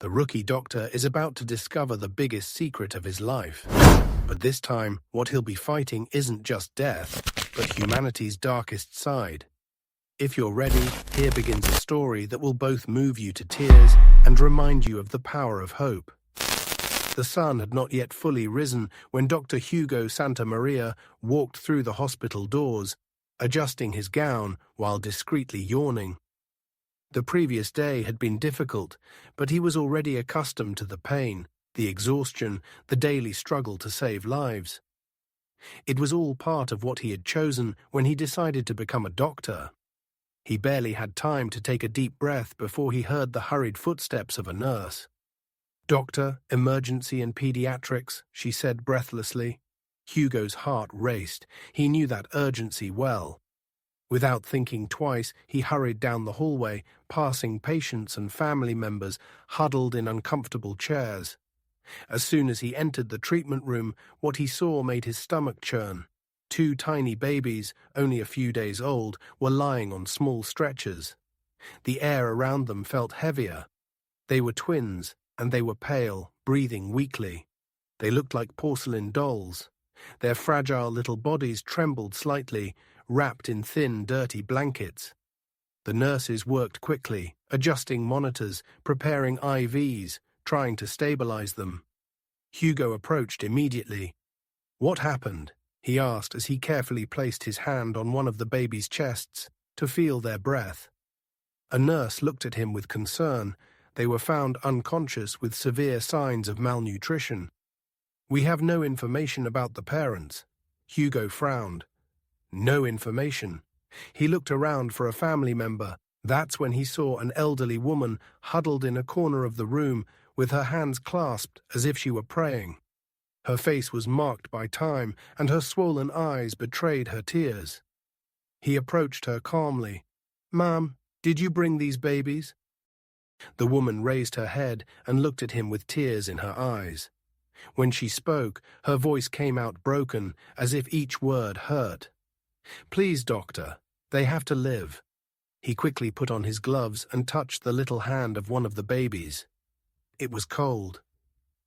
The rookie doctor is about to discover the biggest secret of his life. But this time, what he'll be fighting isn't just death, but humanity's darkest side. If you're ready, here begins a story that will both move you to tears and remind you of the power of hope. The sun had not yet fully risen when Dr. Hugo Santa Maria walked through the hospital doors, adjusting his gown while discreetly yawning. The previous day had been difficult, but he was already accustomed to the pain, the exhaustion, the daily struggle to save lives. It was all part of what he had chosen when he decided to become a doctor. He barely had time to take a deep breath before he heard the hurried footsteps of a nurse. "Doctor, emergency and pediatrics," she said breathlessly. Hugo's heart raced. He knew that urgency well. Without thinking twice, he hurried down the hallway, passing patients and family members huddled in uncomfortable chairs. As soon as he entered the treatment room, what he saw made his stomach churn. 2 tiny babies, only a few days old, were lying on small stretchers. The air around them felt heavier. They were twins, and they were pale, breathing weakly. They looked like porcelain dolls. Their fragile little bodies trembled slightly, wrapped in thin, dirty blankets. The nurses worked quickly, adjusting monitors, preparing IVs, trying to stabilize them. Hugo approached immediately. "What happened?" he asked as he carefully placed his hand on one of the babies' chests to feel their breath. A nurse looked at him with concern. They were found unconscious with severe signs of malnutrition. "We have no information about the parents." Hugo frowned. No information. He looked around for a family member. That's when he saw an elderly woman huddled in a corner of the room with her hands clasped as if she were praying. Her face was marked by time, and her swollen eyes betrayed her tears. He approached her calmly. "Ma'am, did you bring these babies?" The woman raised her head and looked at him with tears in her eyes. When she spoke, her voice came out broken, as if each word hurt. "Please, doctor, they have to live." He quickly put on his gloves and touched the little hand of one of the babies. It was cold.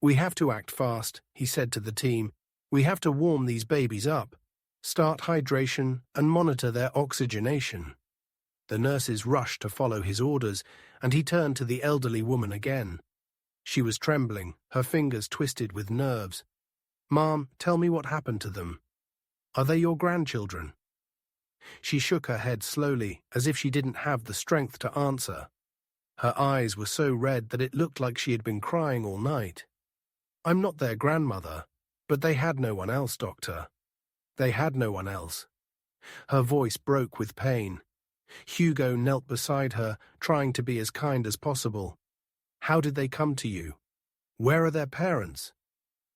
"We have to act fast," he said to the team. "We have to warm these babies up, start hydration, and monitor their oxygenation." The nurses rushed to follow his orders, and he turned to the elderly woman again. She was trembling, her fingers twisted with nerves. "Ma'am, tell me what happened to them. Are they your grandchildren?" She shook her head slowly, as if she didn't have the strength to answer. Her eyes were so red that it looked like she had been crying all night. "I'm not their grandmother, but they had no one else, doctor. They had no one else." Her voice broke with pain. Hugo knelt beside her, trying to be as kind as possible. "How did they come to you? Where are their parents?"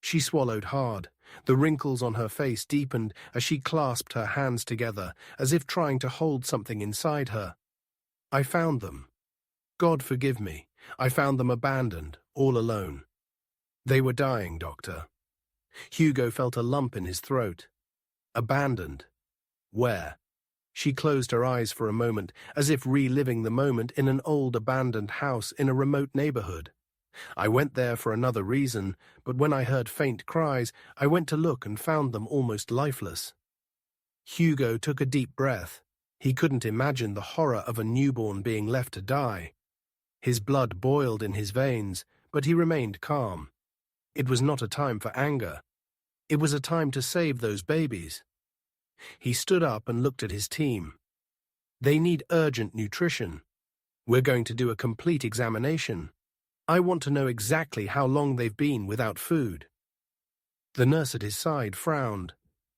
She swallowed hard. The wrinkles on her face deepened as she clasped her hands together, as if trying to hold something inside her. "I found them. God forgive me. I found them abandoned, all alone. They were dying, doctor." Hugo felt a lump in his throat. Abandoned? Where? She closed her eyes for a moment, as if reliving the moment in an old abandoned house in a remote neighborhood. "I went there for another reason, but when I heard faint cries, I went to look and found them almost lifeless." Hugo took a deep breath. He couldn't imagine the horror of a newborn being left to die. His blood boiled in his veins, but he remained calm. It was not a time for anger. It was a time to save those babies. He stood up and looked at his team. "They need urgent nutrition. We're going to do a complete examination. I want to know exactly how long they've been without food." The nurse at his side frowned.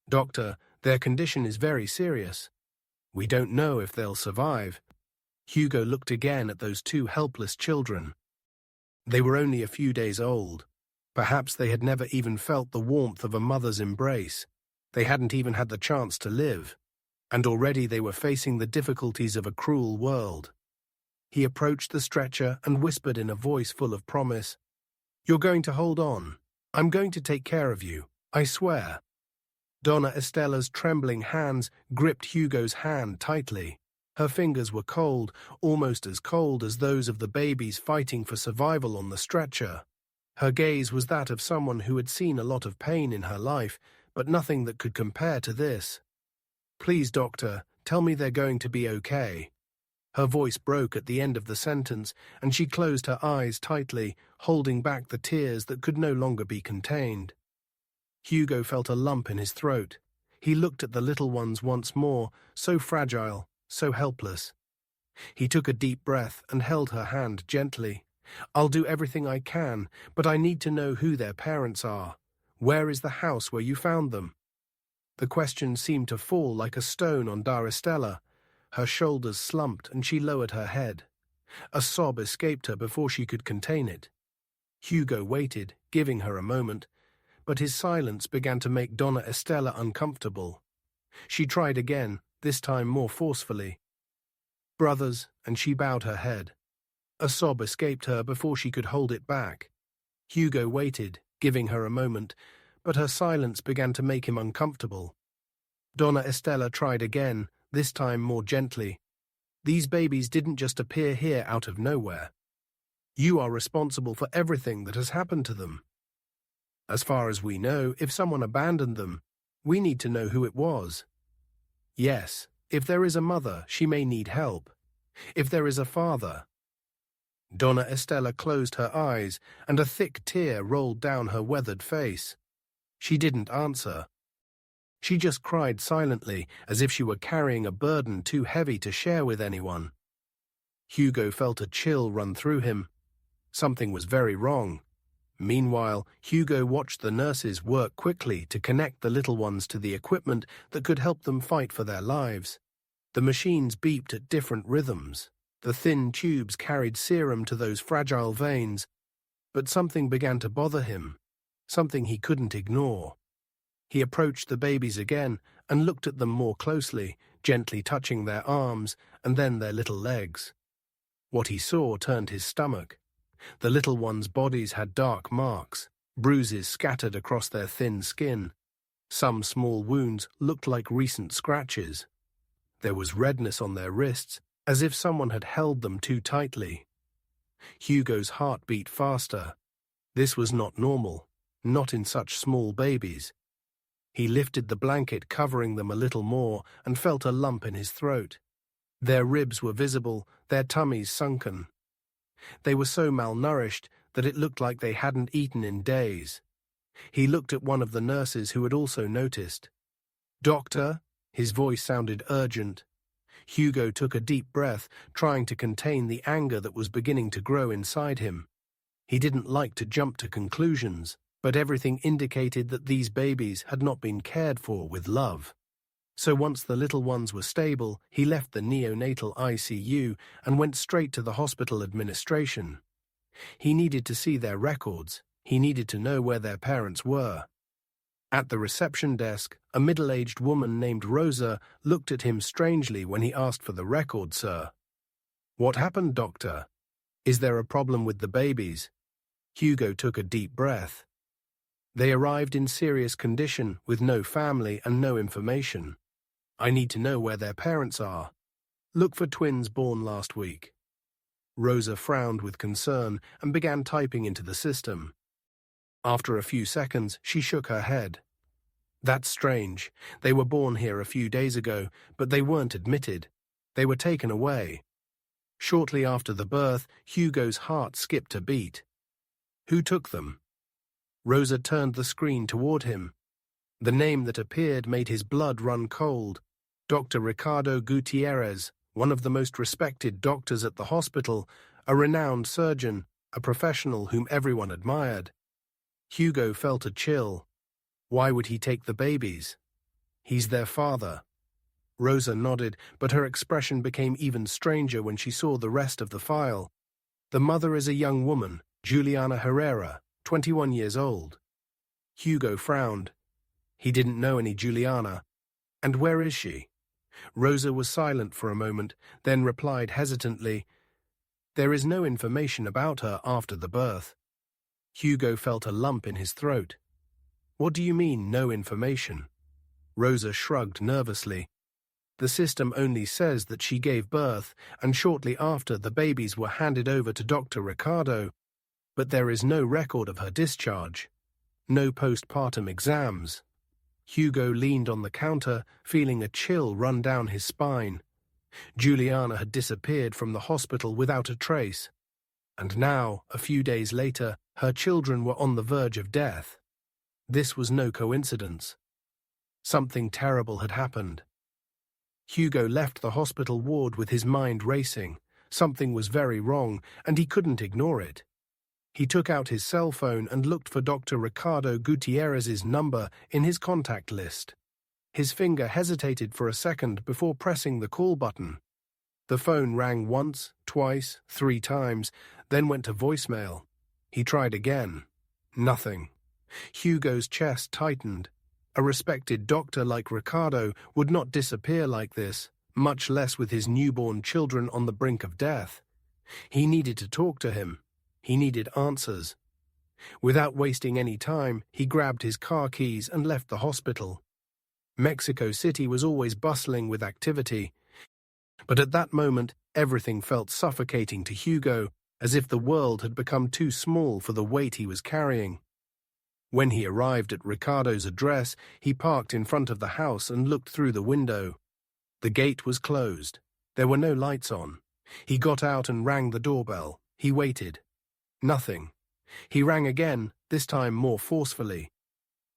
"Doctor, their condition is very serious. We don't know if they'll survive." Hugo looked again at those 2 helpless children. They were only a few days old. Perhaps they had never even felt the warmth of a mother's embrace. They hadn't even had the chance to live. And already they were facing the difficulties of a cruel world. He approached the stretcher and whispered in a voice full of promise, "You're going to hold on. I'm going to take care of you. I swear." Donna Estella's trembling hands gripped Hugo's hand tightly. Her fingers were cold, almost as cold as those of the babies fighting for survival on the stretcher. Her gaze was that of someone who had seen a lot of pain in her life, but nothing that could compare to this. "Please, doctor, tell me they're going to be okay." Her voice broke at the end of the sentence, and she closed her eyes tightly, holding back the tears that could no longer be contained. Hugo felt a lump in his throat. He looked at the little ones once more, so fragile, so helpless. He took a deep breath and held her hand gently. "I'll do everything I can, but I need to know who their parents are. Where is the house where you found them?" The question seemed to fall like a stone on Daristella. Her shoulders slumped and she lowered her head. A sob escaped her before she could contain it. Hugo waited, giving her a moment, but his silence began to make Donna Estella uncomfortable. She tried again, this time more forcefully. "Brothers," and she bowed her head. A sob escaped her before she could hold it back. Hugo waited, giving her a moment, but her silence began to make him uncomfortable. Donna Estella tried again, this time more gently. "These babies didn't just appear here out of nowhere. You are responsible for everything that has happened to them. As far as we know, if someone abandoned them, we need to know who it was. Yes, if there is a mother, she may need help. If there is a father—" Donna Estella closed her eyes, and a thick tear rolled down her weathered face. She didn't answer. She just cried silently, as if she were carrying a burden too heavy to share with anyone. Hugo felt a chill run through him. Something was very wrong. Meanwhile, Hugo watched the nurses work quickly to connect the little ones to the equipment that could help them fight for their lives. The machines beeped at different rhythms. The thin tubes carried serum to those fragile veins. But something began to bother him, something he couldn't ignore. He approached the babies again and looked at them more closely, gently touching their arms and then their little legs. What he saw turned his stomach. The little ones' bodies had dark marks, bruises scattered across their thin skin. Some small wounds looked like recent scratches. There was redness on their wrists, as if someone had held them too tightly. Hugo's heart beat faster. This was not normal, not in such small babies. He lifted the blanket covering them a little more and felt a lump in his throat. Their ribs were visible, their tummies sunken. They were so malnourished that it looked like they hadn't eaten in days. He looked at one of the nurses who had also noticed. "Doctor?" His voice sounded urgent. Hugo took a deep breath, trying to contain the anger that was beginning to grow inside him. He didn't like to jump to conclusions, but everything indicated that these babies had not been cared for with love. So once the little ones were stable, he left the neonatal ICU and went straight to the hospital administration. He needed to see their records. He needed to know where their parents were. At the reception desk, a middle-aged woman named Rosa looked at him strangely when he asked for the record, "Sir." "What happened, doctor? Is there a problem with the babies?" Hugo took a deep breath. "They arrived in serious condition, with no family and no information. I need to know where their parents are. Look for twins born last week." Rosa frowned with concern and began typing into the system. After a few seconds, she shook her head. "That's strange. They were born here a few days ago, but they weren't admitted. They were taken away." Shortly after the birth, Hugo's heart skipped a beat. "Who took them?" Rosa turned the screen toward him. The name that appeared made his blood run cold. Dr. Ricardo Gutierrez, one of the most respected doctors at the hospital, a renowned surgeon, a professional whom everyone admired. Hugo felt a chill. Why would he take the babies? He's their father. Rosa nodded, but her expression became even stranger when she saw the rest of the file. The mother is a young woman, Juliana Herrera, 21 years old. Hugo frowned. He didn't know any Juliana. And where is she? Rosa was silent for a moment, then replied hesitantly, "There is no information about her after the birth." Hugo felt a lump in his throat. "What do you mean, no information?" Rosa shrugged nervously. The system only says that she gave birth, and shortly after the babies were handed over to Dr. Ricardo, but there is no record of her discharge. No postpartum exams. Hugo leaned on the counter, feeling a chill run down his spine. Juliana had disappeared from the hospital without a trace. And now, a few days later, her children were on the verge of death. This was no coincidence. Something terrible had happened. Hugo left the hospital ward with his mind racing. Something was very wrong, and he couldn't ignore it. He took out his cell phone and looked for Dr. Ricardo Gutierrez's number in his contact list. His finger hesitated for a second before pressing the call button. The phone rang once, twice, 3 times, then went to voicemail. He tried again. Nothing. Hugo's chest tightened. A respected doctor like Ricardo would not disappear like this, much less with his newborn children on the brink of death. He needed to talk to him. He needed answers. Without wasting any time, he grabbed his car keys and left the hospital. Mexico City was always bustling with activity, but at that moment, everything felt suffocating to Hugo, as if the world had become too small for the weight he was carrying. When he arrived at Ricardo's address, he parked in front of the house and looked through the window. The gate was closed. There were no lights on. He got out and rang the doorbell. He waited. Nothing. He rang again, this time more forcefully.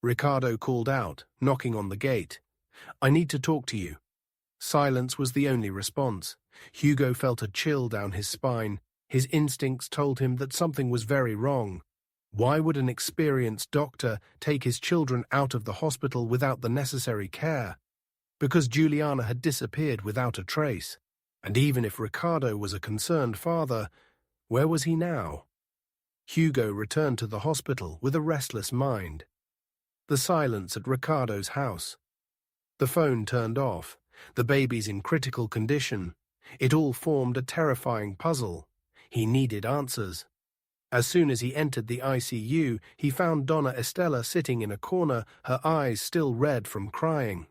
Ricardo called out, knocking on the gate. "I need to talk to you." Silence was the only response. Hugo felt a chill down his spine. His instincts told him that something was very wrong. Why would an experienced doctor take his children out of the hospital without the necessary care? Because Juliana had disappeared without a trace. And even if Ricardo was a concerned father, where was he now? Hugo returned to the hospital with a restless mind. The silence at Ricardo's house. The phone turned off. The babies in critical condition. It all formed a terrifying puzzle. He needed answers. As soon as he entered the ICU, he found Donna Estela sitting in a corner, her eyes still red from crying.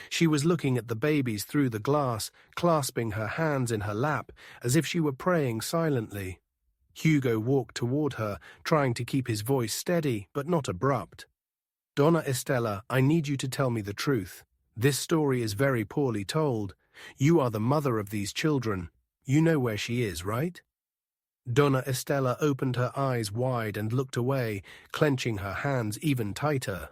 She was looking at the babies through the glass, clasping her hands in her lap, as if she were praying silently. Hugo walked toward her, trying to keep his voice steady, but not abrupt. "Donna Estela, I need you to tell me the truth. This story is very poorly told. You are the mother of these children. You know where she is, right?" Donna Estela opened her eyes wide and looked away, clenching her hands even tighter.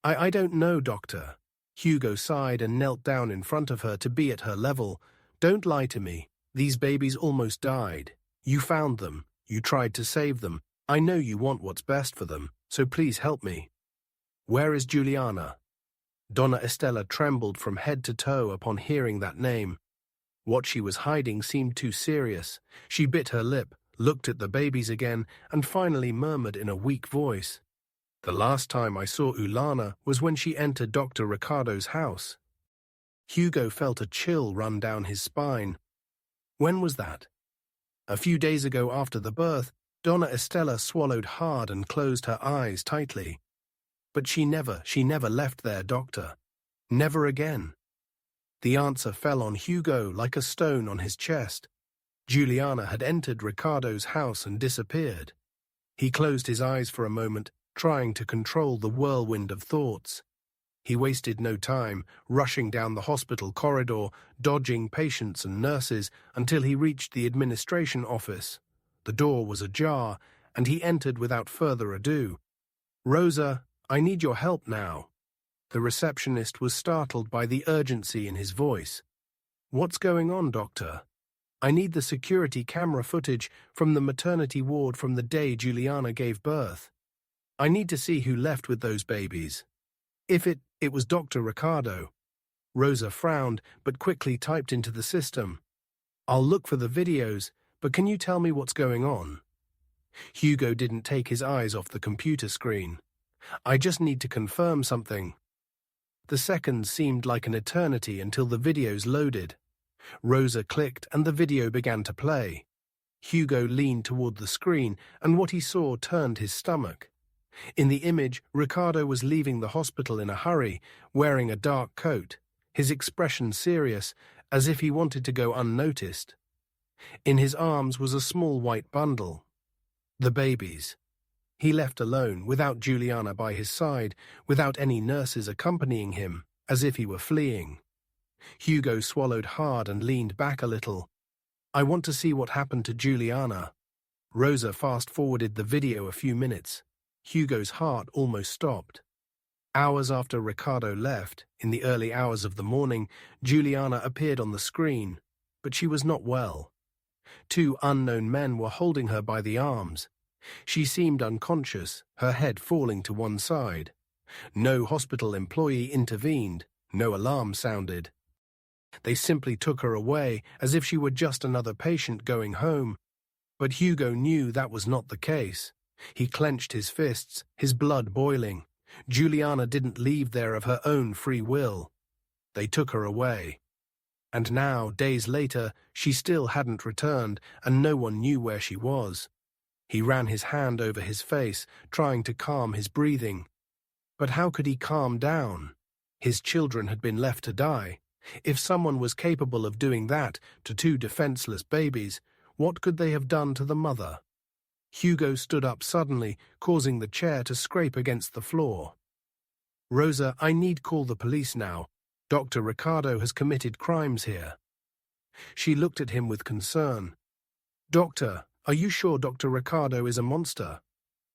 I don't know, doctor." Hugo sighed and knelt down in front of her to be at her level. "Don't lie to me. These babies almost died. You found them. You tried to save them. I know you want what's best for them, so please help me. Where is Juliana?" Donna Estela trembled from head to toe upon hearing that name. What she was hiding seemed too serious. She bit her lip, looked at the babies again, and finally murmured in a weak voice, "The last time I saw Ulana was when she entered Dr. Ricardo's house." Hugo felt a chill run down his spine. When was that? A few days ago after the birth, Donna Estela swallowed hard and closed her eyes tightly. "But she never left there, doctor. Never again." The answer fell on Hugo like a stone on his chest. Juliana had entered Ricardo's house and disappeared. He closed his eyes for a moment, trying to control the whirlwind of thoughts. He wasted no time, rushing down the hospital corridor, dodging patients and nurses, until he reached the administration office. The door was ajar, and he entered without further ado. "Rosa, I need your help now." The receptionist was startled by the urgency in his voice. "What's going on, doctor?" "I need the security camera footage from the maternity ward from the day Juliana gave birth. I need to see who left with those babies. If it was Dr. Ricardo." Rosa frowned, but quickly typed into the system, "I'll look for the videos, but can you tell me what's going on?" Hugo didn't take his eyes off the computer screen. "I just need to confirm something." The seconds seemed like an eternity until the videos loaded. Rosa clicked and the video began to play. Hugo leaned toward the screen, and what he saw turned his stomach. In the image, Ricardo was leaving the hospital in a hurry, wearing a dark coat. his expression serious, as if he wanted to go unnoticed. In his arms was a small white bundle. The babies. He left alone, without Juliana by his side, without any nurses accompanying him, as if he were fleeing. Hugo swallowed hard and leaned back a little. I want to see what happened to Juliana. Rosa fast-forwarded the video a few minutes. Hugo's heart almost stopped. Hours after Ricardo left, in the early hours of the morning, Juliana appeared on the screen, but she was not well. 2 unknown men were holding her by the arms. She seemed unconscious, her head falling to one side. No hospital employee intervened, no alarm sounded. They simply took her away as if she were just another patient going home. But Hugo knew that was not the case. He clenched his fists, his blood boiling. Juliana didn't leave there of her own free will. They took her away. And now, days later, she still hadn't returned, and no one knew where she was. He ran his hand over his face, trying to calm his breathing. But how could he calm down? His children had been left to die. If someone was capable of doing that to 2 defenseless babies, what could they have done to the mother? Hugo stood up suddenly, causing the chair to scrape against the floor. Rosa, I need call the police now. Dr. Ricardo has committed crimes here. She looked at him with concern. Doctor, are you sure Dr. Ricardo is a monster?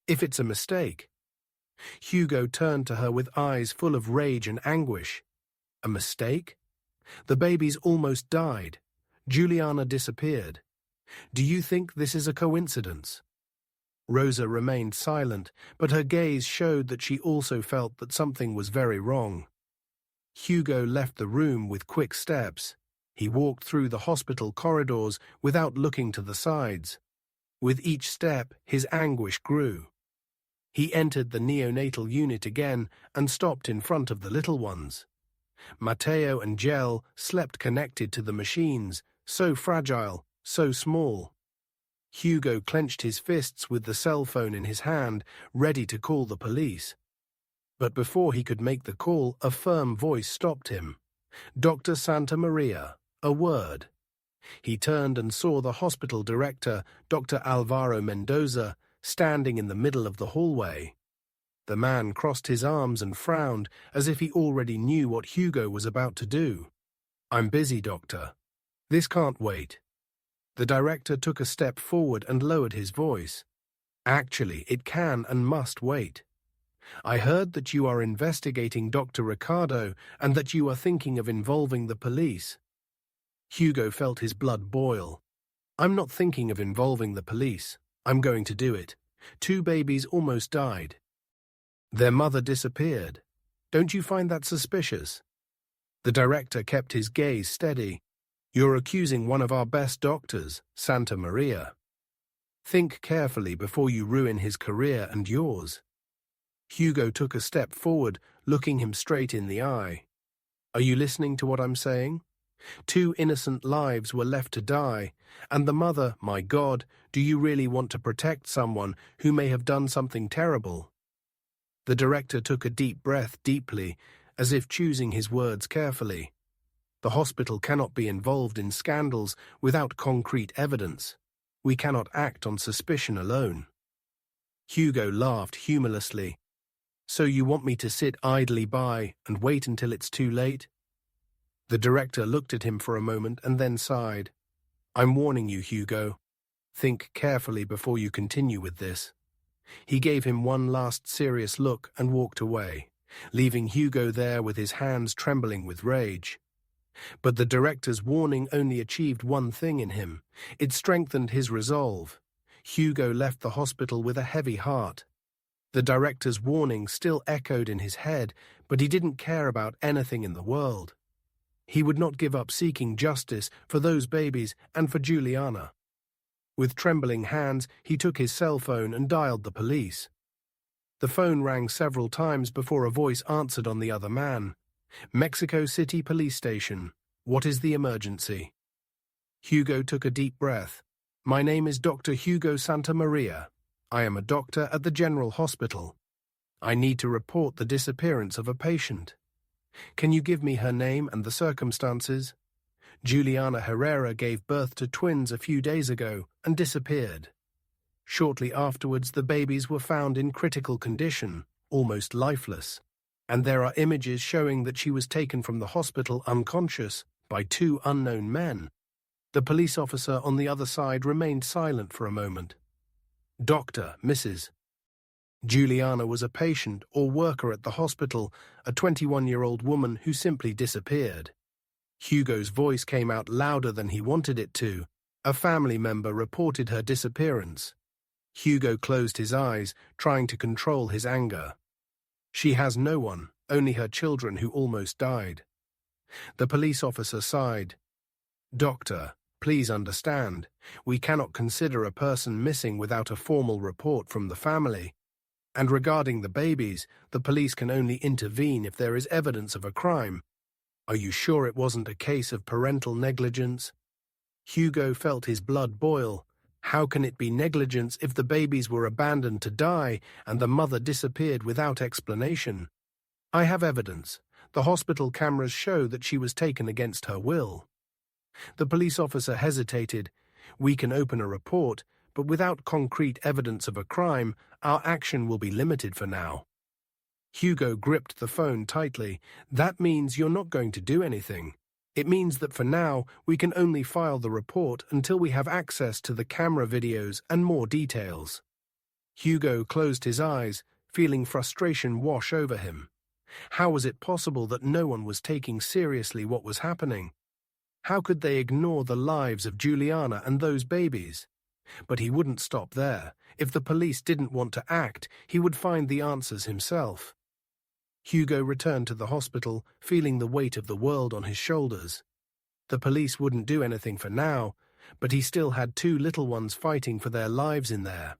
If it's a mistake. Hugo turned to her with eyes full of rage and anguish. A mistake? The babies almost died. Juliana disappeared. Do you think this is a coincidence? Rosa remained silent, but her gaze showed that she also felt that something was very wrong. Hugo left the room with quick steps. He walked through the hospital corridors without looking to the sides. With each step, his anguish grew. He entered the neonatal unit again and stopped in front of the little ones. Matteo and Gel slept connected to the machines, so fragile, so small. Hugo clenched his fists with the cell phone in his hand, ready to call the police. But before he could make the call, a firm voice stopped him. Dr. Santa Maria, a word. He turned and saw the hospital director, Dr. Alvaro Mendoza, standing in the middle of the hallway. The man crossed his arms and frowned, as if he already knew what Hugo was about to do. I'm busy, doctor. This can't wait. The director took a step forward and lowered his voice. Actually, it can and must wait. I heard that you are investigating Dr. Ricardo and that you are thinking of involving the police. Hugo felt his blood boil. I'm not thinking of involving the police. I'm going to do it. 2 babies almost died. Their mother disappeared. Don't you find that suspicious? The director kept his gaze steady. You're accusing one of our best doctors, Santa Maria. Think carefully before you ruin his career and yours. Hugo took a step forward, looking him straight in the eye. Are you listening to what I'm saying? 2 innocent lives were left to die, and the mother, my God, do you really want to protect someone who may have done something terrible? The director took a deep breath deeply, as if choosing his words carefully. The hospital cannot be involved in scandals without concrete evidence. We cannot act on suspicion alone. Hugo laughed humorlessly. So you want me to sit idly by and wait until it's too late? The director looked at him for a moment and then sighed. I'm warning you, Hugo. Think carefully before you continue with this. He gave him one last serious look and walked away, leaving Hugo there with his hands trembling with rage. But the director's warning only achieved one thing in him. It strengthened his resolve. Hugo left the hospital with a heavy heart. The director's warning still echoed in his head, but he didn't care about anything in the world. He would not give up seeking justice for those babies and for Juliana. With trembling hands, he took his cell phone and dialed the police. The phone rang several times before a voice answered on the other man. Mexico City Police Station. What is the emergency? Hugo took a deep breath. My name is Dr. Hugo Santa Maria. I am a doctor at the General Hospital. I need to report the disappearance of a patient. Can you give me her name and the circumstances? Juliana Herrera gave birth to twins a few days ago and disappeared. Shortly afterwards, the babies were found in critical condition, almost lifeless, and there are images showing that she was taken from the hospital unconscious by two unknown men. The police officer on the other side remained silent for a moment. Doctor, Mrs. Juliana was a patient or worker at the hospital, a 21-year-old woman who simply disappeared. Hugo's voice came out louder than he wanted it to. A family member reported her disappearance. Hugo closed his eyes, trying to control his anger. She has no one, only her children who almost died. The police officer sighed. Doctor, please understand, we cannot consider a person missing without a formal report from the family. And regarding the babies, the police can only intervene if there is evidence of a crime. Are you sure it wasn't a case of parental negligence? Hugo felt his blood boil. How can it be negligence if the babies were abandoned to die and the mother disappeared without explanation? I have evidence. The hospital cameras show that she was taken against her will. The police officer hesitated. We can open a report, but without concrete evidence of a crime, our action will be limited for now. Hugo gripped the phone tightly. That means you're not going to do anything. It means that for now, we can only file the report until we have access to the camera videos and more details. Hugo closed his eyes, feeling frustration wash over him. How was it possible that no one was taking seriously what was happening? How could they ignore the lives of Juliana and those babies? But he wouldn't stop there. If the police didn't want to act, he would find the answers himself. Hugo returned to the hospital, feeling the weight of the world on his shoulders. The police wouldn't do anything for now, but he still had two little ones fighting for their lives in there.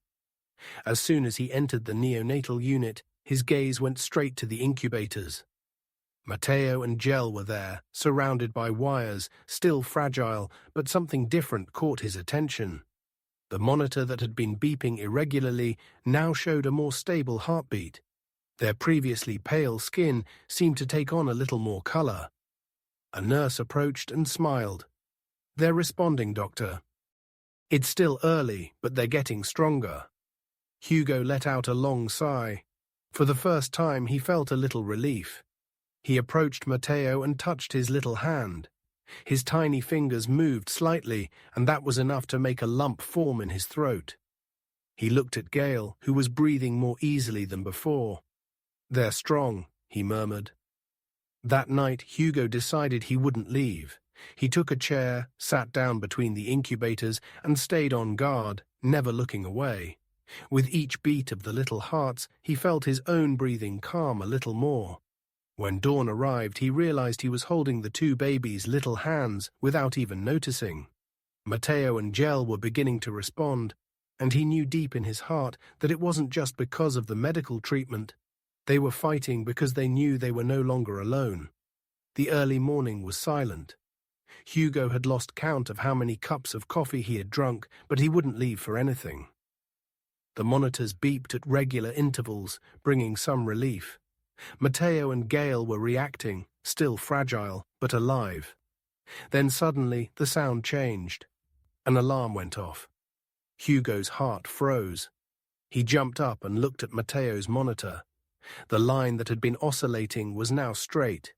As soon as he entered the neonatal unit, his gaze went straight to the incubators. Matteo and Gel were there, surrounded by wires, still fragile, but something different caught his attention. The monitor that had been beeping irregularly now showed a more stable heartbeat. Their previously pale skin seemed to take on a little more color. A nurse approached and smiled. They're responding, doctor. It's still early, but they're getting stronger. Hugo let out a long sigh. For the first time, he felt a little relief. He approached Matteo and touched his little hand. His tiny fingers moved slightly, and that was enough to make a lump form in his throat. He looked at Gail, who was breathing more easily than before. They're strong, he murmured. That night, Hugo decided he wouldn't leave. He took a chair, sat down between the incubators, and stayed on guard, never looking away. With each beat of the little hearts, he felt his own breathing calm a little more. When dawn arrived, he realized he was holding the two babies' little hands without even noticing. Matteo and Gel were beginning to respond, and he knew deep in his heart that it wasn't just because of the medical treatment. They were fighting because they knew they were no longer alone. The early morning was silent. Hugo had lost count of how many cups of coffee he had drunk, but he wouldn't leave for anything. The monitors beeped at regular intervals, bringing some relief. Matteo and Gail were reacting, still fragile, but alive. Then suddenly the sound changed. An alarm went off. Hugo's heart froze. He jumped up and looked at Matteo's monitor. The line that had been oscillating was now straight.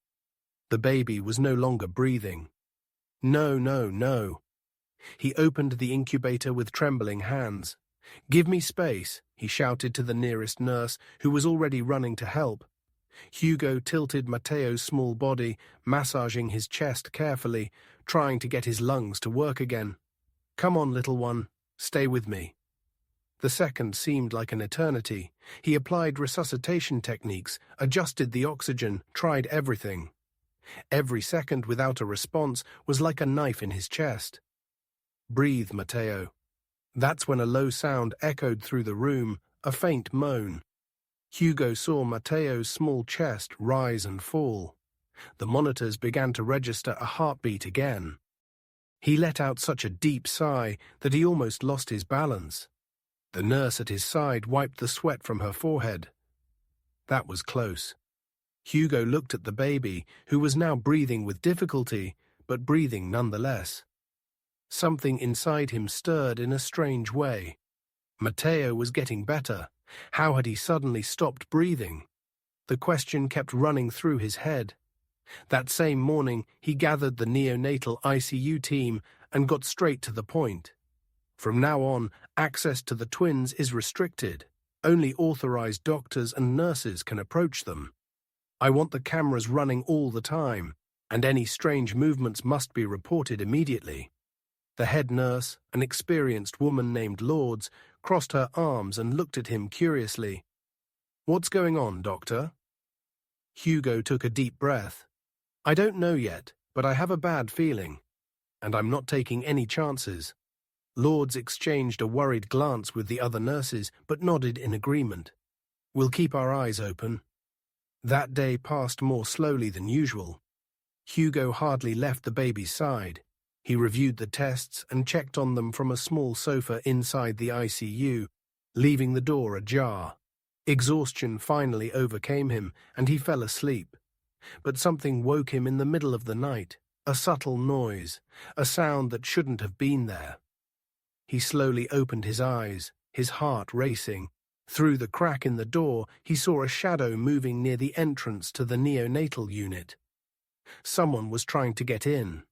The baby was no longer breathing. No, no, no. He opened the incubator with trembling hands. Give me space, he shouted to the nearest nurse, who was already running to help. Hugo tilted Matteo's small body, massaging his chest carefully, trying to get his lungs to work again. Come on, little one, stay with me. The second seemed like an eternity. He applied resuscitation techniques, adjusted the oxygen, tried everything. Every second without a response was like a knife in his chest. Breathe, Matteo. That's when a low sound echoed through the room, a faint moan. Hugo saw Matteo's small chest rise and fall. The monitors began to register a heartbeat again. He let out such a deep sigh that he almost lost his balance. The nurse at his side wiped the sweat from her forehead. That was close. Hugo looked at the baby, who was now breathing with difficulty, but breathing nonetheless. Something inside him stirred in a strange way. Matteo was getting better. How had he suddenly stopped breathing? The question kept running through his head. That same morning, he gathered the neonatal ICU team and got straight to the point. From now on, access to the twins is restricted. Only authorized doctors and nurses can approach them. I want the cameras running all the time, and any strange movements must be reported immediately. The head nurse, an experienced woman named Lourdes, crossed her arms and looked at him curiously. "What's going on, doctor?" Hugo took a deep breath. "I don't know yet, but I have a bad feeling, and I'm not taking any chances." Lourdes exchanged a worried glance with the other nurses, but nodded in agreement. "We'll keep our eyes open." That day passed more slowly than usual. Hugo hardly left the baby's side. He reviewed the tests and checked on them from a small sofa inside the ICU, leaving the door ajar. Exhaustion finally overcame him, and he fell asleep. But something woke him in the middle of the night, a subtle noise, a sound that shouldn't have been there. He slowly opened his eyes, his heart racing. Through the crack in the door, he saw a shadow moving near the entrance to the neonatal unit. Someone was trying to get in.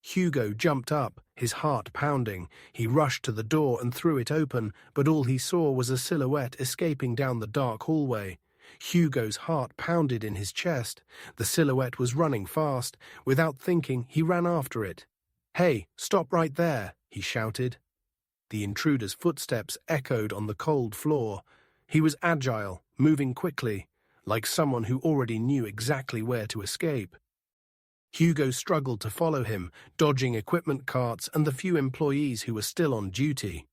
Hugo jumped up, his heart pounding. He rushed to the door and threw it open, but all he saw was a silhouette escaping down the dark hallway. Hugo's heart pounded in his chest. The silhouette was running fast. Without thinking, he ran after it. "Hey, stop right there," he shouted. The intruder's footsteps echoed on the cold floor. He was agile, moving quickly, like someone who already knew exactly where to escape. Hugo struggled to follow him, dodging equipment carts and the few employees who were still on duty.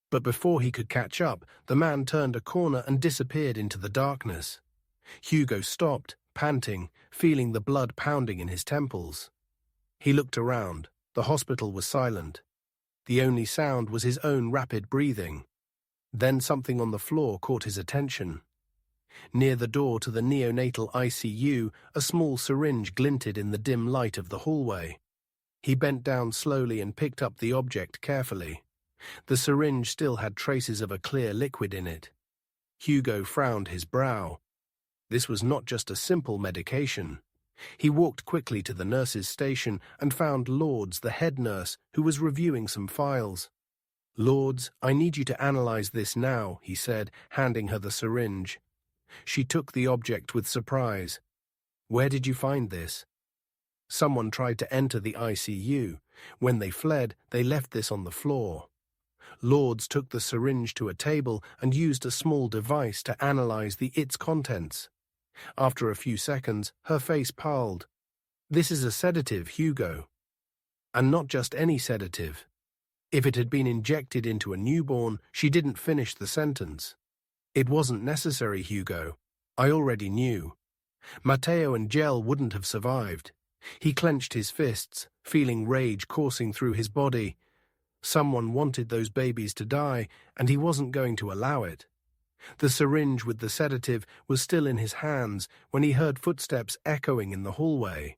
But before he could catch up, the man turned a corner and disappeared into the darkness. Hugo stopped, panting, feeling the blood pounding in his temples. He looked around. The hospital was silent. The only sound was his own rapid breathing. Then something on the floor caught his attention. Near the door to the neonatal ICU, a small syringe glinted in the dim light of the hallway. He bent down slowly and picked up the object carefully. The syringe still had traces of a clear liquid in it. Hugo frowned his brow. This was not just a simple medication. He walked quickly to the nurse's station and found Lourdes, the head nurse, who was reviewing some files. "Lourdes, I need you to analyze this now," he said, handing her the syringe. She took the object with surprise. "Where did you find this?" "Someone tried to enter the ICU. When they fled, they left this on the floor." Lourdes took the syringe to a table and used a small device to analyze its contents. After a few seconds, her face palled. "This is a sedative, Hugo. And not just any sedative. If it had been injected into a newborn," she didn't finish the sentence. "It wasn't necessary, Hugo. I already knew. Matteo and Gel wouldn't have survived." He clenched his fists, feeling rage coursing through his body. Someone wanted those babies to die, and he wasn't going to allow it. The syringe with the sedative was still in his hands when he heard footsteps echoing in the hallway.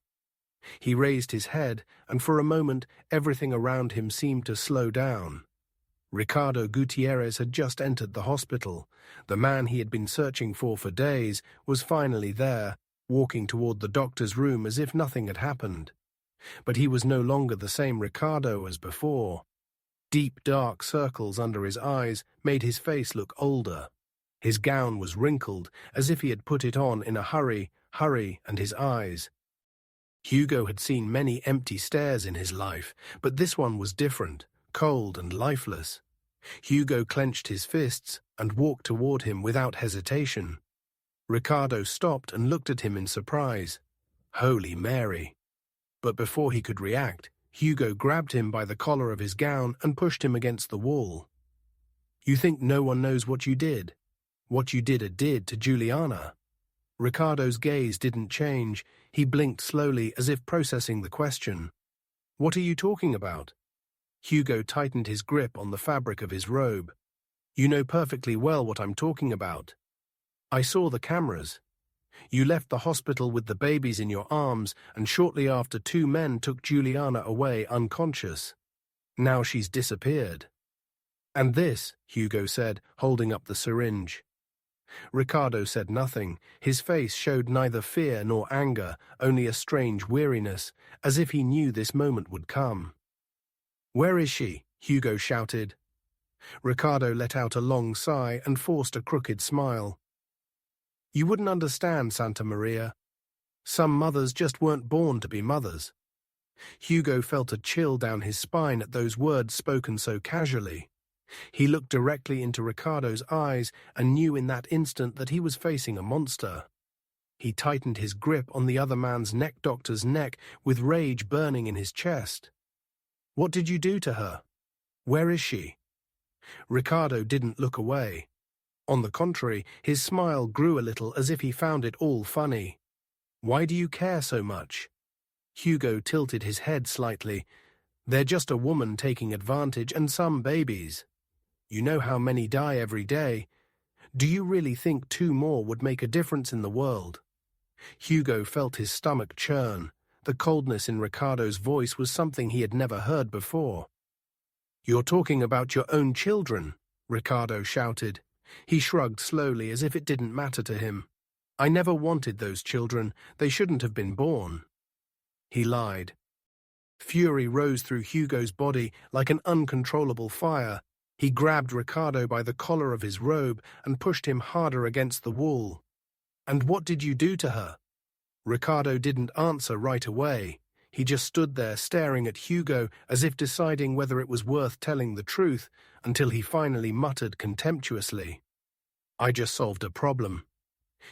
He raised his head, and for a moment everything around him seemed to slow down. Ricardo Gutierrez had just entered the hospital. The man he had been searching for days was finally there, walking toward the doctor's room as if nothing had happened. But he was no longer the same Ricardo as before. Deep, dark circles under his eyes made his face look older. His gown was wrinkled, as if he had put it on in a hurry, and his eyes. Hugo had seen many empty stares in his life, but this one was different, cold and lifeless. Hugo clenched his fists and walked toward him without hesitation. Ricardo stopped and looked at him in surprise. Holy Mary! But before he could react, Hugo grabbed him by the collar of his gown and pushed him against the wall. "You think no one knows what you did? What you did to Juliana?" Ricardo's gaze didn't change. He blinked slowly as if processing the question. "What are you talking about?" Hugo tightened his grip on the fabric of his robe. "You know perfectly well what I'm talking about. I saw the cameras. You left the hospital with the babies in your arms, and shortly after 2 men took Juliana away unconscious. Now she's disappeared." "And this," Hugo said, holding up the syringe. Ricardo said nothing. His face showed neither fear nor anger, only a strange weariness, as if he knew this moment would come. "Where is she?" Hugo shouted. Ricardo let out a long sigh and forced a crooked smile. "You wouldn't understand, Santa Maria. Some mothers just weren't born to be mothers." Hugo felt a chill down his spine at those words spoken so casually. He looked directly into Ricardo's eyes and knew in that instant that he was facing a monster. He tightened his grip on the other man's doctor's neck, with rage burning in his chest. "What did you do to her? Where is she?" Ricardo didn't look away. On the contrary, his smile grew a little as if he found it all funny. "Why do you care so much?" Hugo tilted his head slightly. "They're just a woman taking advantage and some babies. You know how many die every day. Do you really think 2 more would make a difference in the world?" Hugo felt his stomach churn. The coldness in Ricardo's voice was something he had never heard before. "You're talking about your own children," Ricardo shouted. He shrugged slowly as if it didn't matter to him. "I never wanted those children. They shouldn't have been born." He lied. Fury rose through Hugo's body like an uncontrollable fire. He grabbed Ricardo by the collar of his robe and pushed him harder against the wall. "And what did you do to her?" Ricardo didn't answer right away. He just stood there staring at Hugo as if deciding whether it was worth telling the truth, until he finally muttered contemptuously, "I just solved a problem."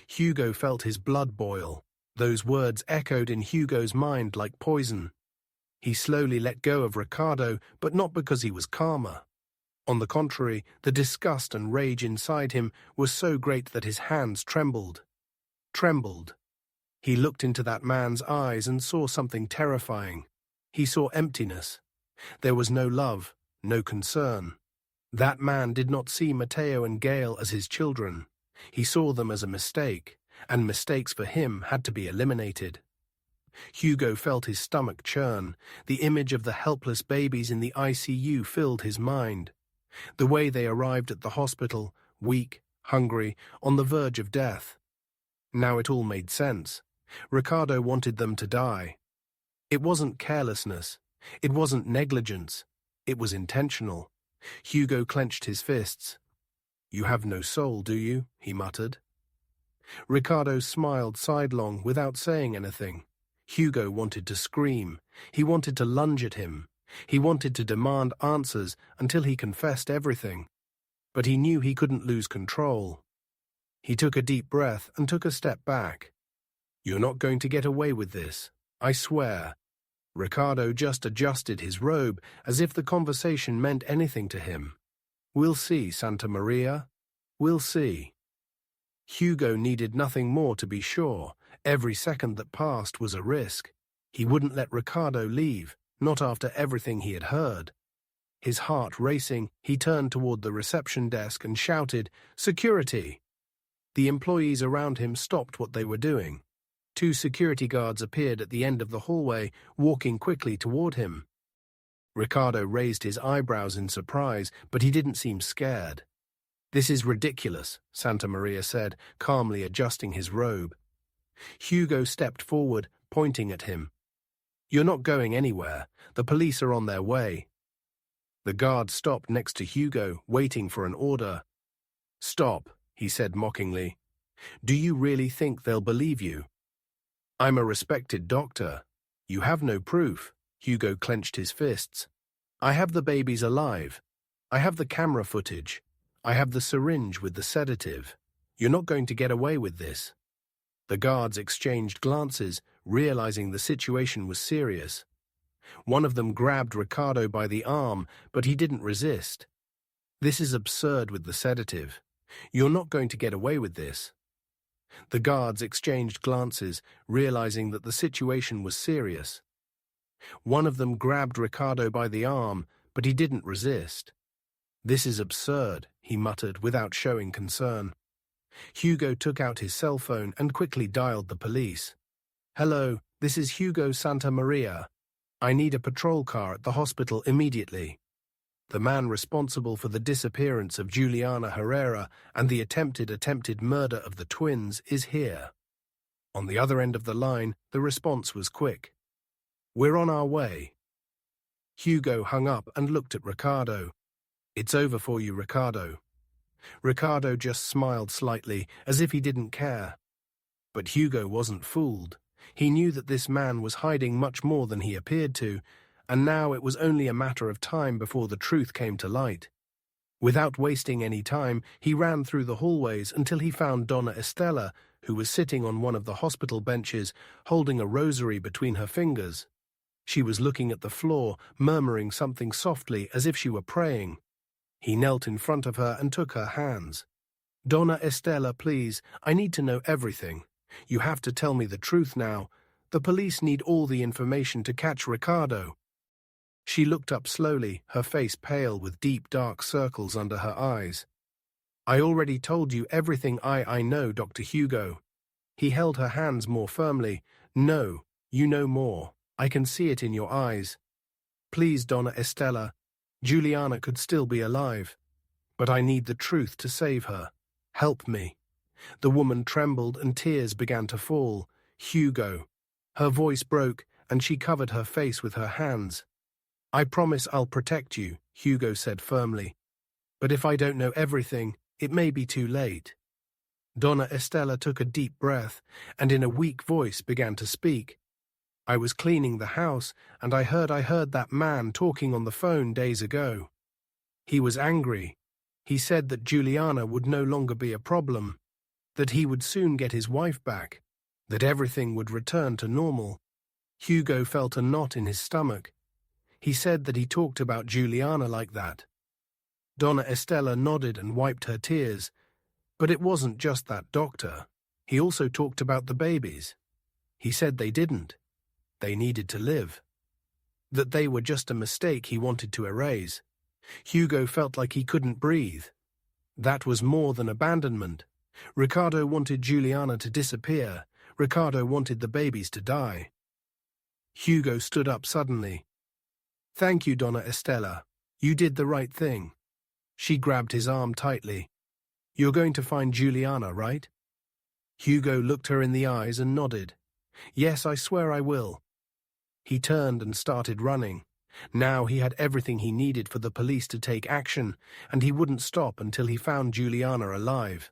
Hugo felt his blood boil. Those words echoed in Hugo's mind like poison. He slowly let go of Ricardo, but not because he was calmer. On the contrary, the disgust and rage inside him was so great that his hands trembled. He looked into that man's eyes and saw something terrifying. He saw emptiness. There was no love, no concern. That man did not see Matteo and Gail as his children. He saw them as a mistake, and mistakes for him had to be eliminated. Hugo felt his stomach churn. The image of the helpless babies in the ICU filled his mind. The way they arrived at the hospital, weak, hungry, on the verge of death. Now it all made sense. Ricardo wanted them to die. It wasn't carelessness. It wasn't negligence. It was intentional. Hugo clenched his fists. "You have no soul, do you?" he muttered. Ricardo smiled sidelong without saying anything. Hugo wanted to scream. He wanted to lunge at him. He wanted to demand answers until he confessed everything. But he knew he couldn't lose control. He took a deep breath and took a step back. "You're not going to get away with this, I swear." Ricardo just adjusted his robe as if the conversation meant anything to him. "We'll see, Santa Maria. We'll see." Hugo needed nothing more to be sure. Every second that passed was a risk. He wouldn't let Ricardo leave, not after everything he had heard. His heart racing, he turned toward the reception desk and shouted, "Security!" The employees around him stopped what they were doing. 2 security guards appeared at the end of the hallway, walking quickly toward him. Ricardo raised his eyebrows in surprise, but he didn't seem scared. "This is ridiculous," Santa Maria said, calmly adjusting his robe. Hugo stepped forward, pointing at him. "You're not going anywhere. The police are on their way." The guard stopped next to Hugo, waiting for an order. "Stop," he said mockingly. "Do you really think they'll believe you? I'm a respected doctor. You have no proof." Hugo clenched his fists. "I have the babies alive. I have the camera footage. I have the syringe with the sedative. You're not going to get away with this." The guards exchanged glances, realizing the situation was serious. One of them grabbed Ricardo by the arm, but he didn't resist. "This is absurd with the sedative. You're not going to get away with this." The guards exchanged glances, realizing that the situation was serious. One of them grabbed Ricardo by the arm, but he didn't resist. "This is absurd," he muttered without showing concern. Hugo took out his cell phone and quickly dialed the police. "Hello, this is Hugo Santa Maria. I need a patrol car at the hospital immediately. The man responsible for the disappearance of Juliana Herrera and the attempted murder of the twins is here." On the other end of the line, the response was quick. "We're on our way." Hugo hung up and looked at Ricardo. "It's over for you, Ricardo." Ricardo just smiled slightly, as if he didn't care. But Hugo wasn't fooled. He knew that this man was hiding much more than he appeared to, and now it was only a matter of time before the truth came to light. Without wasting any time, he ran through the hallways until he found Donna Estela, who was sitting on one of the hospital benches, holding a rosary between her fingers. She was looking at the floor, murmuring something softly as if she were praying. He knelt in front of her and took her hands. "Donna Estela, please, I need to know everything. You have to tell me the truth now. The police need all the information to catch Ricardo." She looked up slowly, her face pale with deep dark circles under her eyes. "I already told you everything I know, Dr. Hugo." He held her hands more firmly. "No, you know more. I can see it in your eyes. Please, Donna Estela. Juliana could still be alive. But I need the truth to save her. Help me." The woman trembled and tears began to fall. "Hugo." Her voice broke and she covered her face with her hands. "I promise I'll protect you," Hugo said firmly. "But if I don't know everything, it may be too late." Donna Estela took a deep breath and in a weak voice began to speak. "I was cleaning the house and I heard that man talking on the phone days ago. He was angry. He said that Juliana would no longer be a problem, that he would soon get his wife back, that everything would return to normal." Hugo felt a knot in his stomach. He said that he talked about Juliana like that. Donna Estela nodded and wiped her tears. "But it wasn't just that, doctor. He also talked about the babies. He said they didn't. They needed to live. That they were just a mistake he wanted to erase." Hugo felt like he couldn't breathe. That was more than abandonment. Ricardo wanted Juliana to disappear. Ricardo wanted the babies to die. Hugo stood up suddenly. "Thank you, Donna Estela. You did the right thing." She grabbed his arm tightly. "You're going to find Juliana, right?" Hugo looked her in the eyes and nodded. "Yes, I swear I will." He turned and started running. Now he had everything he needed for the police to take action, and he wouldn't stop until he found Juliana alive.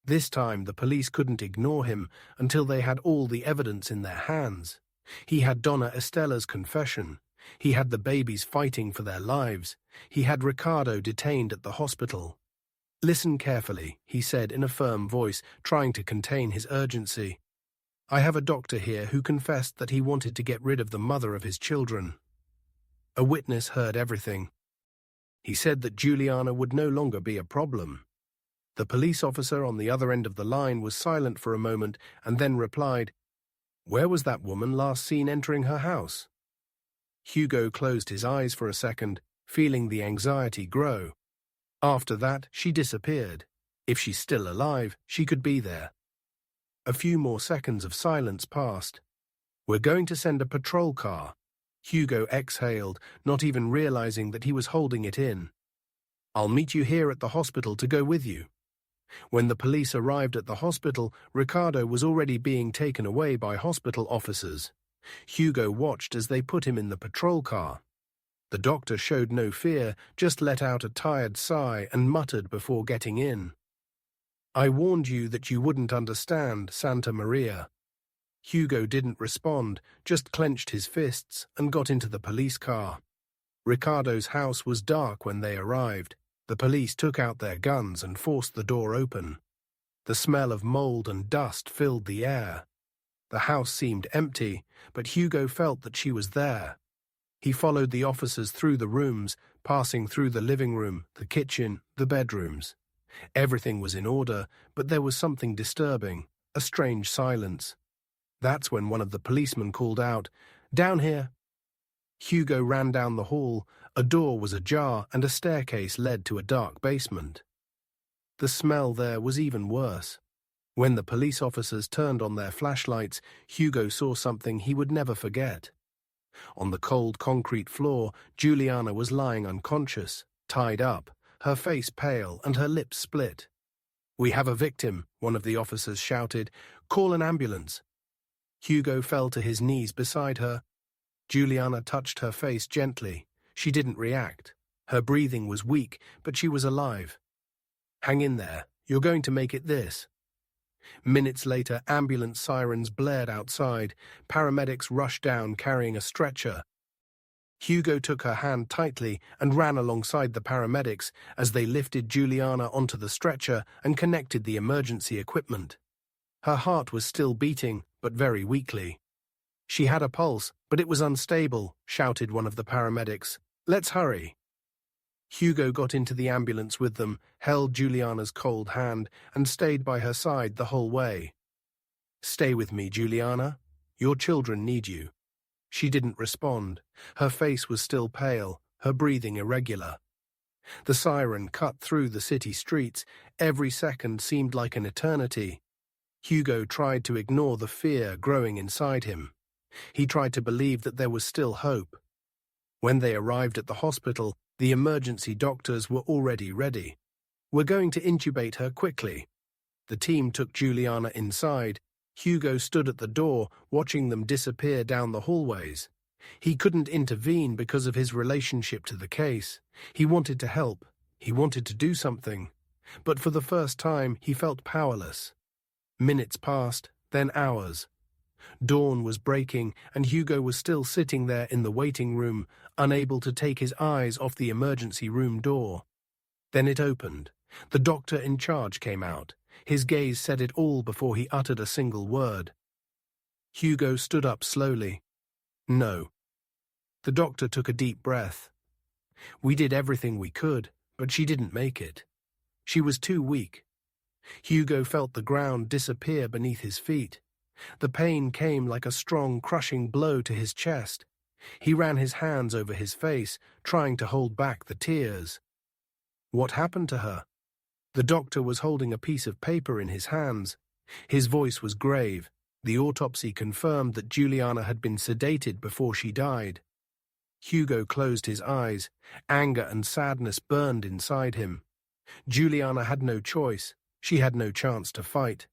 This time the police couldn't ignore him until they had all the evidence in their hands. He had Donna Estela's confession. He had the babies fighting for their lives. He had Ricardo detained at the hospital. "Listen carefully," he said in a firm voice, trying to contain his urgency. "I have a doctor here who confessed that he wanted to get rid of the mother of his children." A witness heard everything. He said that Juliana would no longer be a problem. The police officer on the other end of the line was silent for a moment and then replied, "Where was that woman last seen entering her house?" Hugo closed his eyes for a second, feeling the anxiety grow. After that, she disappeared. If she's still alive, she could be there. A few more seconds of silence passed. "We're going to send a patrol car." Hugo exhaled, not even realizing that he was holding it in. "I'll meet you here at the hospital to go with you." When the police arrived at the hospital, Ricardo was already being taken away by hospital officers. Hugo watched as they put him in the patrol car. The doctor showed no fear, just let out a tired sigh and muttered before getting in. "I warned you that you wouldn't understand, Santa Maria." Hugo didn't respond, just clenched his fists and got into the police car. Ricardo's house was dark when they arrived. The police took out their guns and forced the door open. The smell of mold and dust filled the air. The house seemed empty, but Hugo felt that she was there. He followed the officers through the rooms, passing through the living room, the kitchen, the bedrooms. Everything was in order, but there was something disturbing, a strange silence. That's when one of the policemen called out, "Down here!" Hugo ran down the hall. A door was ajar and a staircase led to a dark basement. The smell there was even worse. When the police officers turned on their flashlights, Hugo saw something he would never forget. On the cold concrete floor, Juliana was lying unconscious, tied up, her face pale and her lips split. "We have a victim," one of the officers shouted. "Call an ambulance." Hugo fell to his knees beside her. Juliana touched her face gently. She didn't react. Her breathing was weak, but she was alive. "Hang in there. You're going to make it this." Minutes later, ambulance sirens blared outside. Paramedics rushed down carrying a stretcher. Hugo took her hand tightly and ran alongside the paramedics as they lifted Juliana onto the stretcher and connected the emergency equipment. Her heart was still beating, but very weakly. "She had a pulse, but it was unstable," shouted one of the paramedics. "Let's hurry." Hugo got into the ambulance with them, held Juliana's cold hand, and stayed by her side the whole way. "Stay with me, Juliana. Your children need you." She didn't respond. Her face was still pale, her breathing irregular. The siren cut through the city streets. Every second seemed like an eternity. Hugo tried to ignore the fear growing inside him. He tried to believe that there was still hope. When they arrived at the hospital, the emergency doctors were already ready. "We're going to intubate her quickly." The team took Juliana inside. Hugo stood at the door, watching them disappear down the hallways. He couldn't intervene because of his relationship to the case. He wanted to help. He wanted to do something. But for the first time, he felt powerless. Minutes passed, then hours. Dawn was breaking, and Hugo was still sitting there in the waiting room, unable to take his eyes off the emergency room door. Then it opened. The doctor in charge came out. His gaze said it all before he uttered a single word. Hugo stood up slowly. "No." The doctor took a deep breath. "We did everything we could, but she didn't make it. She was too weak." Hugo felt the ground disappear beneath his feet. The pain came like a strong, crushing blow to his chest. He ran his hands over his face, trying to hold back the tears. What happened to her? The doctor was holding a piece of paper in his hands. His voice was grave. The autopsy confirmed that Juliana had been sedated before she died. Hugo closed his eyes. Anger and sadness burned inside him. Juliana had no choice. She had no chance to fight.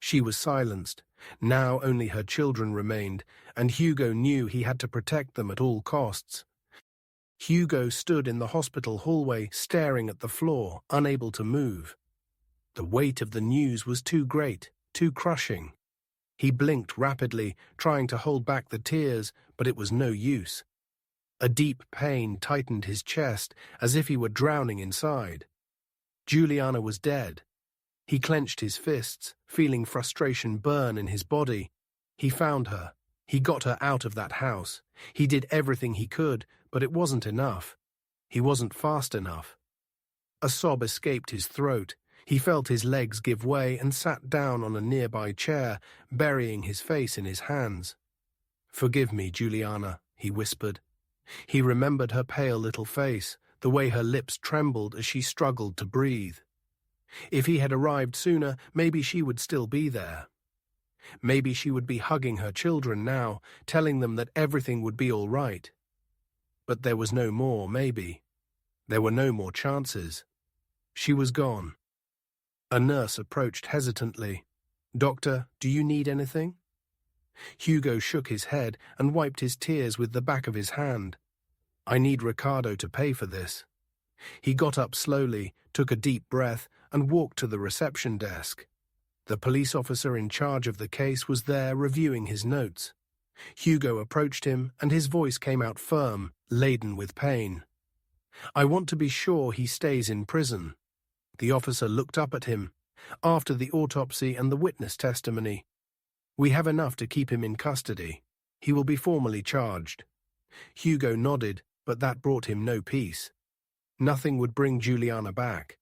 She was silenced. Now only her children remained, and Hugo knew he had to protect them at all costs. Hugo stood in the hospital hallway, staring at the floor, unable to move. The weight of the news was too great, too crushing. He blinked rapidly, trying to hold back the tears, but it was no use. A deep pain tightened his chest, as if he were drowning inside. Juliana was dead. He clenched his fists, feeling frustration burn in his body. He found her. He got her out of that house. He did everything he could, but it wasn't enough. He wasn't fast enough. A sob escaped his throat. He felt his legs give way and sat down on a nearby chair, burying his face in his hands. "Forgive me, Juliana," he whispered. He remembered her pale little face, the way her lips trembled as she struggled to breathe. If he had arrived sooner, maybe she would still be there. Maybe she would be hugging her children now, telling them that everything would be all right. But there was no more, maybe. There were no more chances. She was gone. A nurse approached hesitantly. "Doctor, do you need anything?" Hugo shook his head and wiped his tears with the back of his hand. "I need Ricardo to pay for this." He got up slowly, took a deep breath, and walked to the reception desk. The police officer in charge of the case was there reviewing his notes. Hugo approached him, and his voice came out firm, laden with pain. "I want to be sure he stays in prison." The officer looked up at him. "After the autopsy and the witness testimony, we have enough to keep him in custody. He will be formally charged." Hugo nodded, but that brought him no peace. Nothing would bring Juliana back.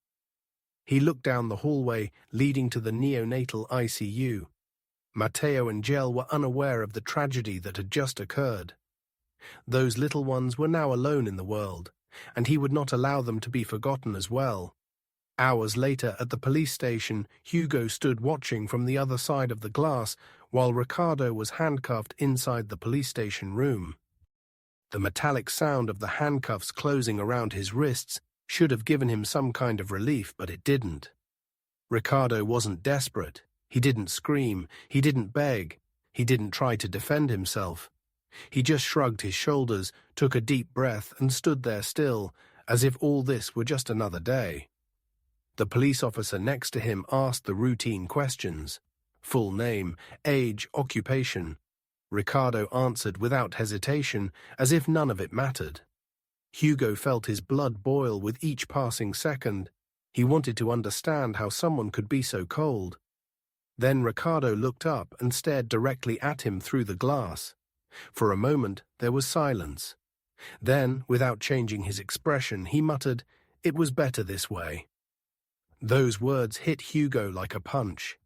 He looked down the hallway leading to the neonatal ICU. Matteo and Jel were unaware of the tragedy that had just occurred. Those little ones were now alone in the world, and he would not allow them to be forgotten as well. Hours later, at the police station, Hugo stood watching from the other side of the glass while Ricardo was handcuffed inside the police station room. The metallic sound of the handcuffs closing around his wrists should have given him some kind of relief, but it didn't. Ricardo wasn't desperate. He didn't scream. He didn't beg. He didn't try to defend himself. He just shrugged his shoulders, took a deep breath, and stood there still, as if all this were just another day. The police officer next to him asked the routine questions. Full name, age, occupation. Ricardo answered without hesitation, as if none of it mattered. Hugo felt his blood boil with each passing second. He wanted to understand how someone could be so cold. Then Ricardo looked up and stared directly at him through the glass. For a moment, there was silence. Then, without changing his expression, he muttered, "It was better this way." Those words hit Hugo like a punch.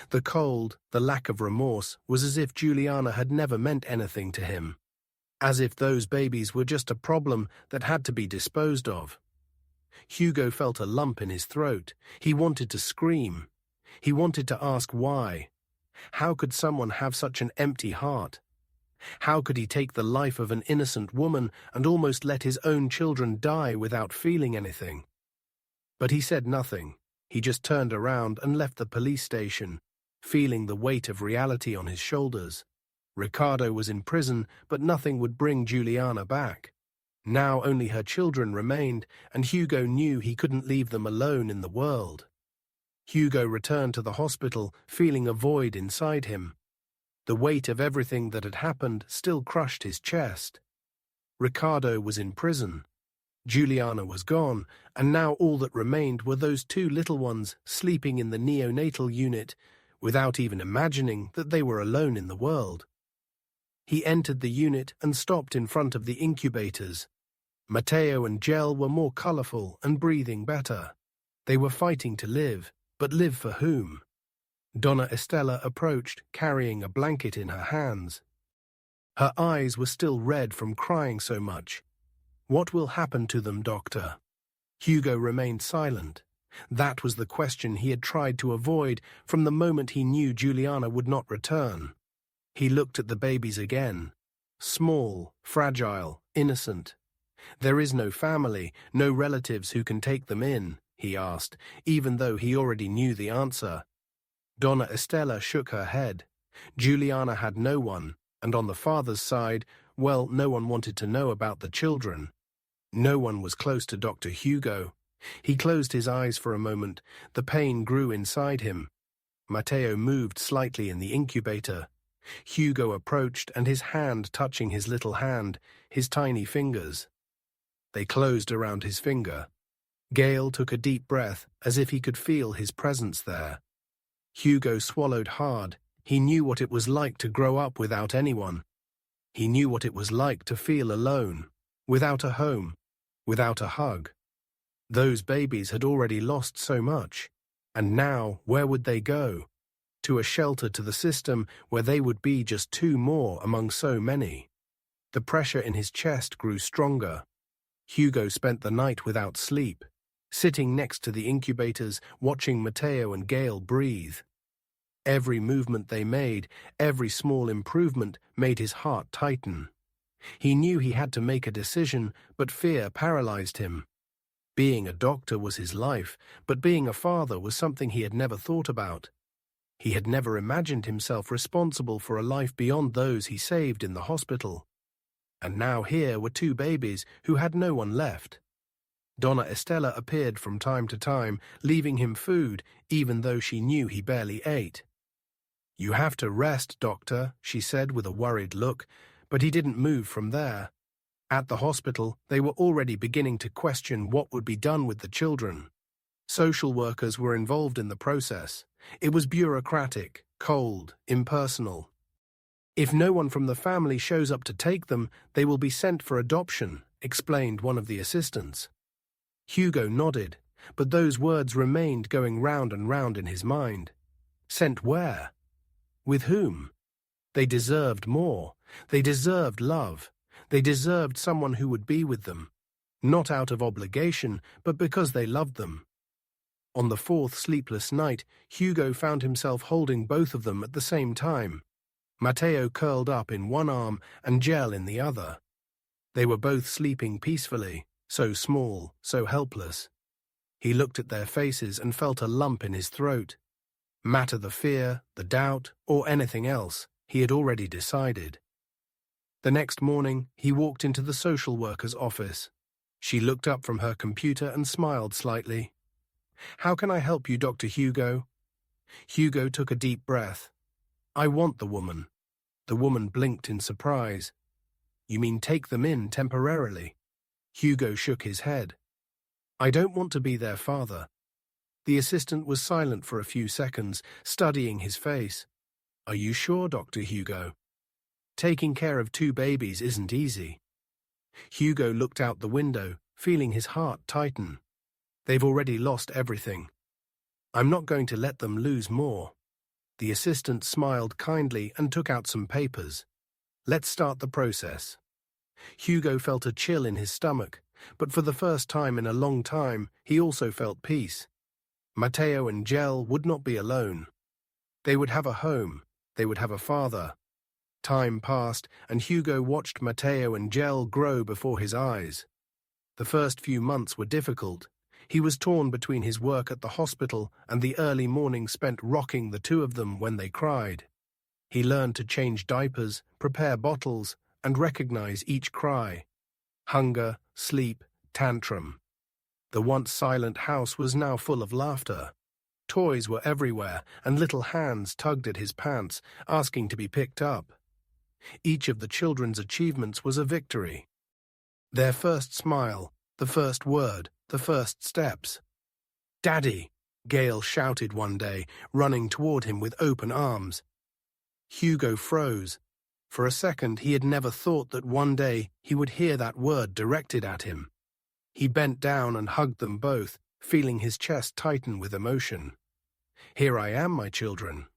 The cold, the lack of remorse, was as if Juliana had never meant anything to him. As if those babies were just a problem that had to be disposed of. Hugo felt a lump in his throat. He wanted to scream. He wanted to ask why. How could someone have such an empty heart? How could he take the life of an innocent woman and almost let his own children die without feeling anything? But he said nothing. He just turned around and left the police station, feeling the weight of reality on his shoulders. Ricardo was in prison, but nothing would bring Juliana back. Now only her children remained, and Hugo knew he couldn't leave them alone in the world. Hugo returned to the hospital, feeling a void inside him. The weight of everything that had happened still crushed his chest. Ricardo was in prison. Juliana was gone, and now all that remained were those two little ones sleeping in the neonatal unit, without even imagining that they were alone in the world. He entered the unit and stopped in front of the incubators. Matteo and Gel were more colorful and breathing better. They were fighting to live, but live for whom? Donna Estella approached, carrying a blanket in her hands. Her eyes were still red from crying so much. "What will happen to them, doctor?" Hugo remained silent. That was the question he had tried to avoid from the moment he knew Juliana would not return. He looked at the babies again. Small, fragile, innocent. "There is no family, no relatives who can take them in?" he asked, even though he already knew the answer. Donna Estella shook her head. Juliana had no one, and on the father's side, well, no one wanted to know about the children. No one was close to Dr. Hugo. He closed his eyes for a moment. The pain grew inside him. Matteo moved slightly in the incubator. Hugo approached, and his hand touching his little hand, his tiny fingers. They closed around his finger. Gale took a deep breath, as if he could feel his presence there. Hugo swallowed hard. He knew what it was like to grow up without anyone. He knew what it was like to feel alone, without a home, without a hug. Those babies had already lost so much, and now where would they go? To a shelter, to the system where they would be just two more among so many. The pressure in his chest grew stronger. Hugo spent the night without sleep, sitting next to the incubators, watching Matteo and Gale breathe. Every movement they made, every small improvement, made his heart tighten. He knew he had to make a decision, but fear paralyzed him. Being a doctor was his life, but being a father was something he had never thought about. He had never imagined himself responsible for a life beyond those he saved in the hospital. And now here were two babies who had no one left. Donna Estella appeared from time to time, leaving him food, even though she knew he barely ate. "You have to rest, doctor," she said with a worried look, but he didn't move from there. At the hospital, they were already beginning to question what would be done with the children. Social workers were involved in the process. It was bureaucratic, cold, impersonal. "If no one from the family shows up to take them, they will be sent for adoption," explained one of the assistants. Hugo nodded, but those words remained going round and round in his mind. Sent where? With whom? They deserved more. They deserved love. They deserved someone who would be with them. Not out of obligation, but because they loved them. On the fourth sleepless night, Hugo found himself holding both of them at the same time. Matteo curled up in one arm and Gel in the other. They were both sleeping peacefully, so small, so helpless. He looked at their faces and felt a lump in his throat. Matter the fear, the doubt, or anything else, he had already decided. The next morning, he walked into the social worker's office. She looked up from her computer and smiled slightly. "How can I help you, Dr. Hugo?" Hugo took a deep breath. "I want the woman." The woman blinked in surprise. "You mean take them in temporarily?" Hugo shook his head. "I don't want to be their father." The assistant was silent for a few seconds, studying his face. "Are you sure, Dr. Hugo? Taking care of two babies isn't easy." Hugo looked out the window, feeling his heart tighten. They've already lost everything. "I'm not going to let them lose more." The assistant smiled kindly and took out some papers. "Let's start the process." Hugo felt a chill in his stomach, but for the first time in a long time, he also felt peace. Matteo and Gel would not be alone. They would have a home. They would have a father. Time passed, and Hugo watched Matteo and Gel grow before his eyes. The first few months were difficult. He was torn between his work at the hospital and the early morning spent rocking the two of them when they cried. He learned to change diapers, prepare bottles, and recognize each cry. Hunger, sleep, tantrum. The once silent house was now full of laughter. Toys were everywhere, and little hands tugged at his pants, asking to be picked up. Each of the children's achievements was a victory. Their first smile, the first word, the first steps. "Daddy!" Gail shouted one day, running toward him with open arms. Hugo froze. For a second he had never thought that one day he would hear that word directed at him. He bent down and hugged them both, feeling his chest tighten with emotion. "Here I am, my children."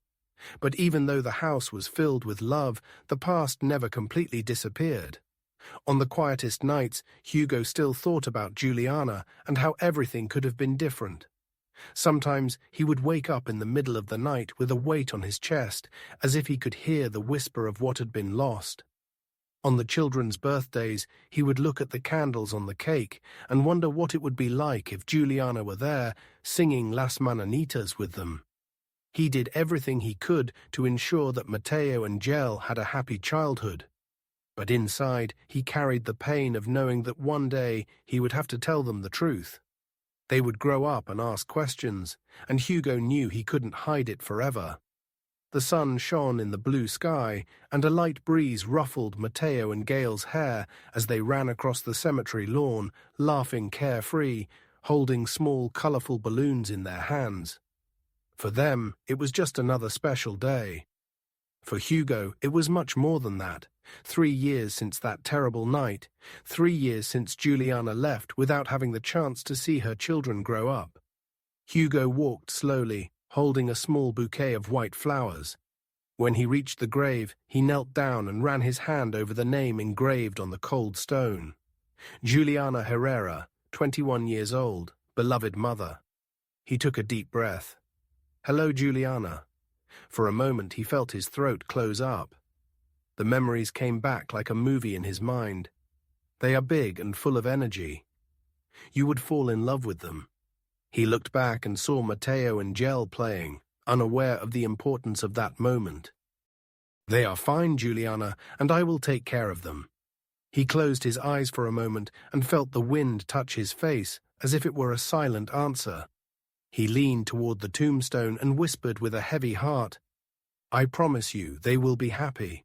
But even though the house was filled with love, the past never completely disappeared. On the quietest nights, Hugo still thought about Juliana and how everything could have been different. Sometimes he would wake up in the middle of the night with a weight on his chest, as if he could hear the whisper of what had been lost. On the children's birthdays, he would look at the candles on the cake and wonder what it would be like if Juliana were there, singing Las Mananitas with them. He did everything he could to ensure that Matteo and Gel had a happy childhood. But inside, he carried the pain of knowing that one day he would have to tell them the truth. They would grow up and ask questions, and Hugo knew he couldn't hide it forever. The sun shone in the blue sky, and a light breeze ruffled Matteo and Gail's hair as they ran across the cemetery lawn, laughing carefree, holding small, colorful balloons in their hands. For them, it was just another special day. For Hugo, it was much more than that. 3 years since that terrible night, 3 years since Juliana left without having the chance to see her children grow up. Hugo walked slowly, holding a small bouquet of white flowers. When he reached the grave, he knelt down and ran his hand over the name engraved on the cold stone. Juliana Herrera, 21 years old, beloved mother. He took a deep breath. "Hello, Juliana." For a moment he felt his throat close up. The memories came back like a movie in his mind. They are big and full of energy. You would fall in love with them. He looked back and saw Matteo and Gel playing, unaware of the importance of that moment. "They are fine, Juliana, and I will take care of them." He closed his eyes for a moment and felt the wind touch his face, as if it were a silent answer. He leaned toward the tombstone and whispered with a heavy heart, "I promise you they will be happy.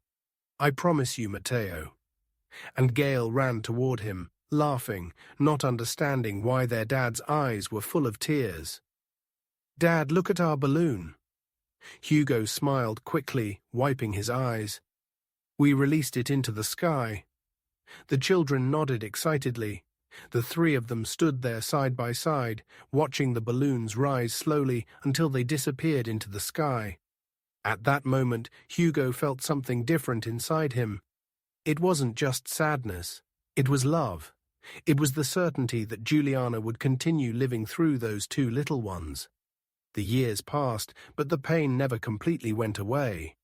I promise you, Matteo." And Gail ran toward him, laughing, not understanding why their dad's eyes were full of tears. "Dad, look at our balloon." Hugo smiled quickly, wiping his eyes. "We released it into the sky." The children nodded excitedly. The three of them stood there side by side, watching the balloons rise slowly until they disappeared into the sky. At that moment, Hugo felt something different inside him. It wasn't just sadness. It was love. It was the certainty that Juliana would continue living through those two little ones. The years passed, but the pain never completely went away.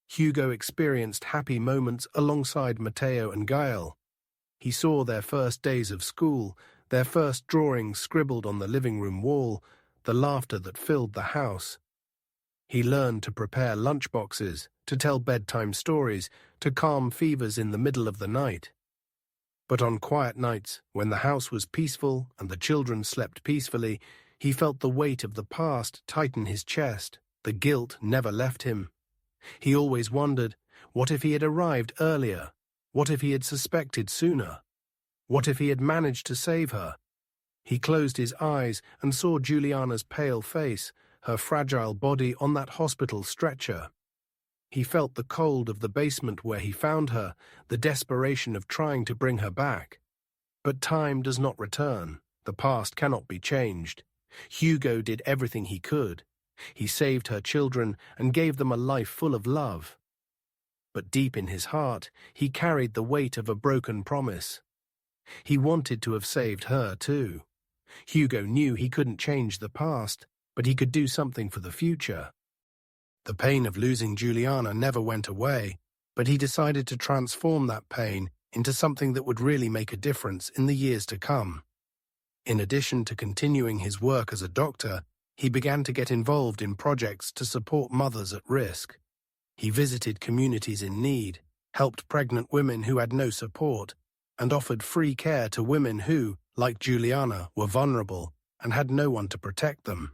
Hugo experienced happy moments alongside Matteo and Gael. He saw their first days of school, their first drawings scribbled on the living room wall, the laughter that filled the house. He learned to prepare lunchboxes, to tell bedtime stories, to calm fevers in the middle of the night. But on quiet nights, when the house was peaceful and the children slept peacefully, he felt the weight of the past tighten his chest. The guilt never left him. He always wondered, what if he had arrived earlier? What if he had suspected sooner? What if he had managed to save her? He closed his eyes and saw Juliana's pale face, her fragile body on that hospital stretcher. He felt the cold of the basement where he found her, the desperation of trying to bring her back. But time does not return. The past cannot be changed. Hugo did everything he could. He saved her children and gave them a life full of love. But deep in his heart, he carried the weight of a broken promise. He wanted to have saved her too. Hugo knew he couldn't change the past, but he could do something for the future. The pain of losing Juliana never went away, but he decided to transform that pain into something that would really make a difference in the years to come. In addition to continuing his work as a doctor, he began to get involved in projects to support mothers at risk. He visited communities in need, helped pregnant women who had no support, and offered free care to women who, like Juliana, were vulnerable and had no one to protect them.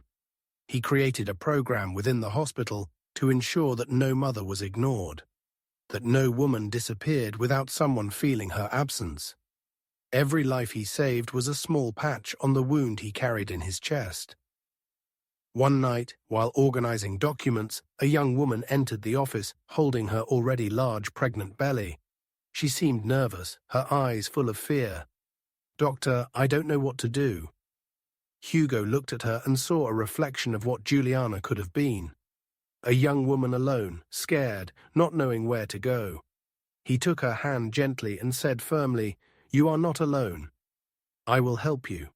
He created a program within the hospital to ensure that no mother was ignored, that no woman disappeared without someone feeling her absence. Every life he saved was a small patch on the wound he carried in his chest. One night, while organizing documents, a young woman entered the office holding her already large pregnant belly. She seemed nervous, her eyes full of fear. "Doctor, I don't know what to do." Hugo looked at her and saw a reflection of what Juliana could have been. A young woman alone, scared, not knowing where to go. He took her hand gently and said firmly, "You are not alone. I will help you."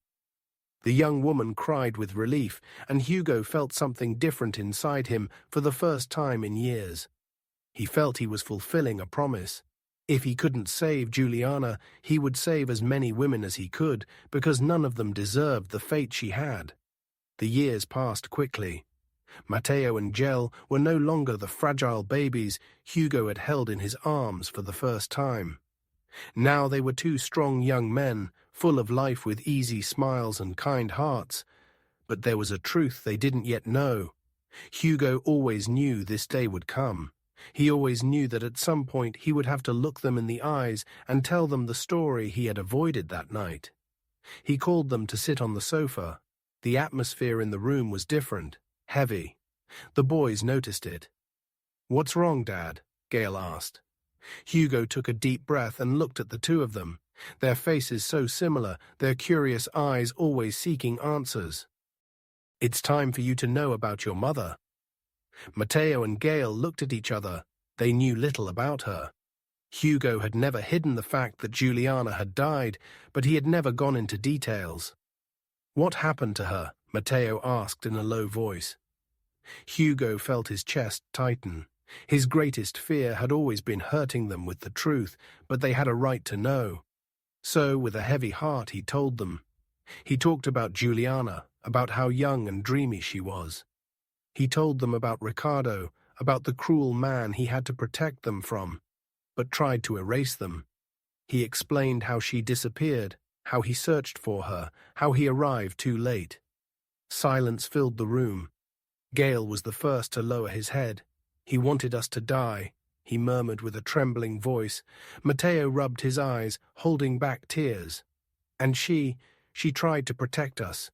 The young woman cried with relief, and Hugo felt something different inside him for the first time in years. He felt he was fulfilling a promise. If he couldn't save Juliana, he would save as many women as he could, because none of them deserved the fate she had. The years passed quickly. Matteo and Gel were no longer the fragile babies Hugo had held in his arms for the first time. Now they were two strong young men, full of life with easy smiles and kind hearts. But there was a truth they didn't yet know. Hugo always knew this day would come. He always knew that at some point he would have to look them in the eyes and tell them the story he had avoided that night. He called them to sit on the sofa. The atmosphere in the room was different, heavy. The boys noticed it. "What's wrong, Dad?" Gail asked. Hugo took a deep breath and looked at the two of them, their faces so similar, their curious eyes always seeking answers. "It's time for you to know about your mother." Matteo and Gail looked at each other. They knew little about her. Hugo had never hidden the fact that Juliana had died, but he had never gone into details. "What happened to her?" Matteo asked in a low voice. Hugo felt his chest tighten. His greatest fear had always been hurting them with the truth, but they had a right to know. So, with a heavy heart, he told them. He talked about Juliana, about how young and dreamy she was. He told them about Ricardo, about the cruel man he had to protect them from, but tried to erase them. He explained how she disappeared, how he searched for her, how he arrived too late. Silence filled the room. Gail was the first to lower his head. "He wanted us to die," he murmured with a trembling voice. Matteo rubbed his eyes, holding back tears. "And she tried to protect us."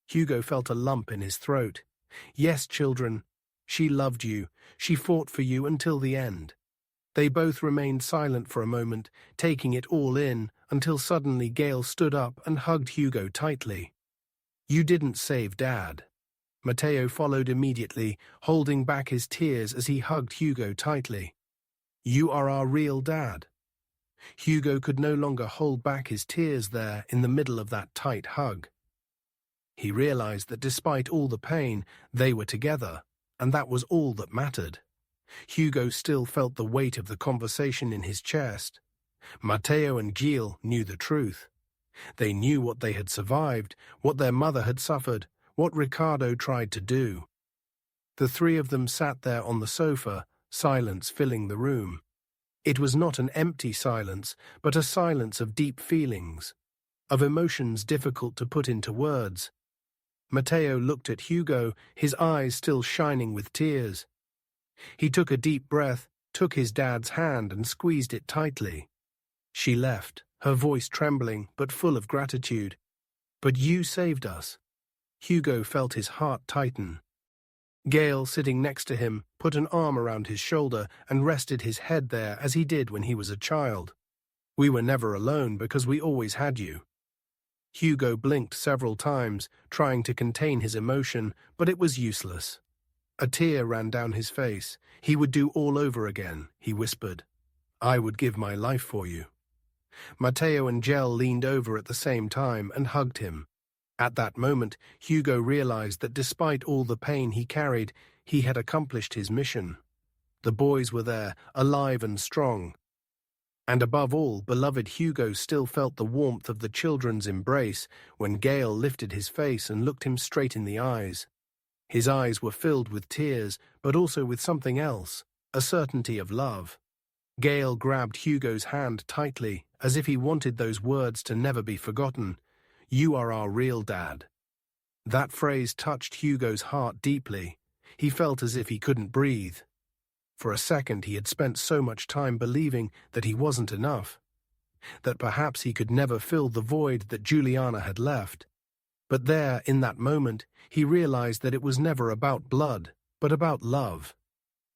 Hugo felt a lump in his throat. "Yes, children, she loved you. She fought for you until the end." They both remained silent for a moment, taking it all in, until suddenly Gail stood up and hugged Hugo tightly. "You didn't save Dad." Matteo followed immediately, holding back his tears as he hugged Hugo tightly. "You are our real dad." Hugo could no longer hold back his tears there in the middle of that tight hug. He realized that despite all the pain, they were together, and that was all that mattered. Hugo still felt the weight of the conversation in his chest. Matteo and Gilles knew the truth. They knew what they had survived, what their mother had suffered, what Ricardo tried to do. The three of them sat there on the sofa, silence filling the room. It was not an empty silence, but a silence of deep feelings, of emotions difficult to put into words. Matteo looked at Hugo, his eyes still shining with tears. He took a deep breath, took his dad's hand and squeezed it tightly. She left, her voice trembling but full of gratitude. "But you saved us." Hugo felt his heart tighten. Gail, sitting next to him, put an arm around his shoulder and rested his head there as he did when he was a child. "We were never alone because we always had you." Hugo blinked several times, trying to contain his emotion, but it was useless. A tear ran down his face. "He would do all over again," he whispered. "I would give my life for you." Matteo and Gel leaned over at the same time and hugged him. At that moment, Hugo realized that despite all the pain he carried, he had accomplished his mission. The boys were there, alive and strong. And above all, beloved Hugo still felt the warmth of the children's embrace when Gail lifted his face and looked him straight in the eyes. His eyes were filled with tears, but also with something else, a certainty of love. Gail grabbed Hugo's hand tightly, as if he wanted those words to never be forgotten. "You are our real dad." That phrase touched Hugo's heart deeply. He felt as if he couldn't breathe. For a second he had spent so much time believing that he wasn't enough, that perhaps he could never fill the void that Juliana had left. But there, in that moment, he realized that it was never about blood, but about love.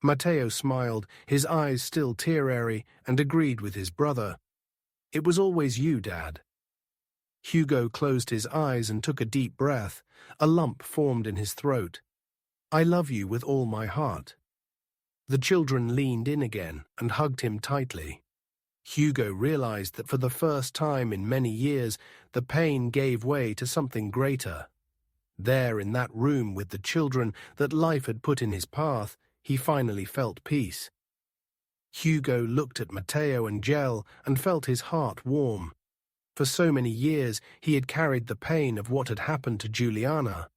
Matteo smiled, his eyes still tear-airy, and agreed with his brother. "It was always you, Dad." Hugo closed his eyes and took a deep breath. A lump formed in his throat. "I love you with all my heart." The children leaned in again and hugged him tightly. Hugo realized that for the first time in many years, the pain gave way to something greater. There in that room with the children that life had put in his path, he finally felt peace. Hugo looked at Matteo and Gel and felt his heart warm. For so many years, he had carried the pain of what had happened to Juliana.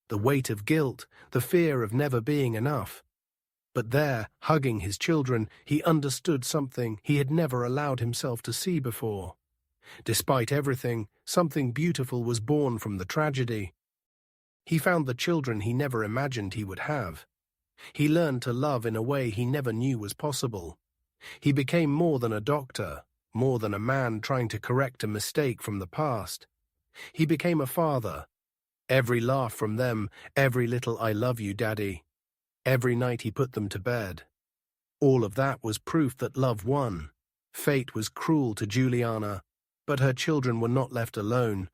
The weight of guilt, the fear of never being enough. But there, hugging his children, he understood something he had never allowed himself to see before. Despite everything, something beautiful was born from the tragedy. He found the children he never imagined he would have. He learned to love in a way he never knew was possible. He became more than a doctor, more than a man trying to correct a mistake from the past. He became a father. Every laugh from them, every little "I love you, Daddy." Every night he put them to bed. All of that was proof that love won. Fate was cruel to Juliana, but her children were not left alone.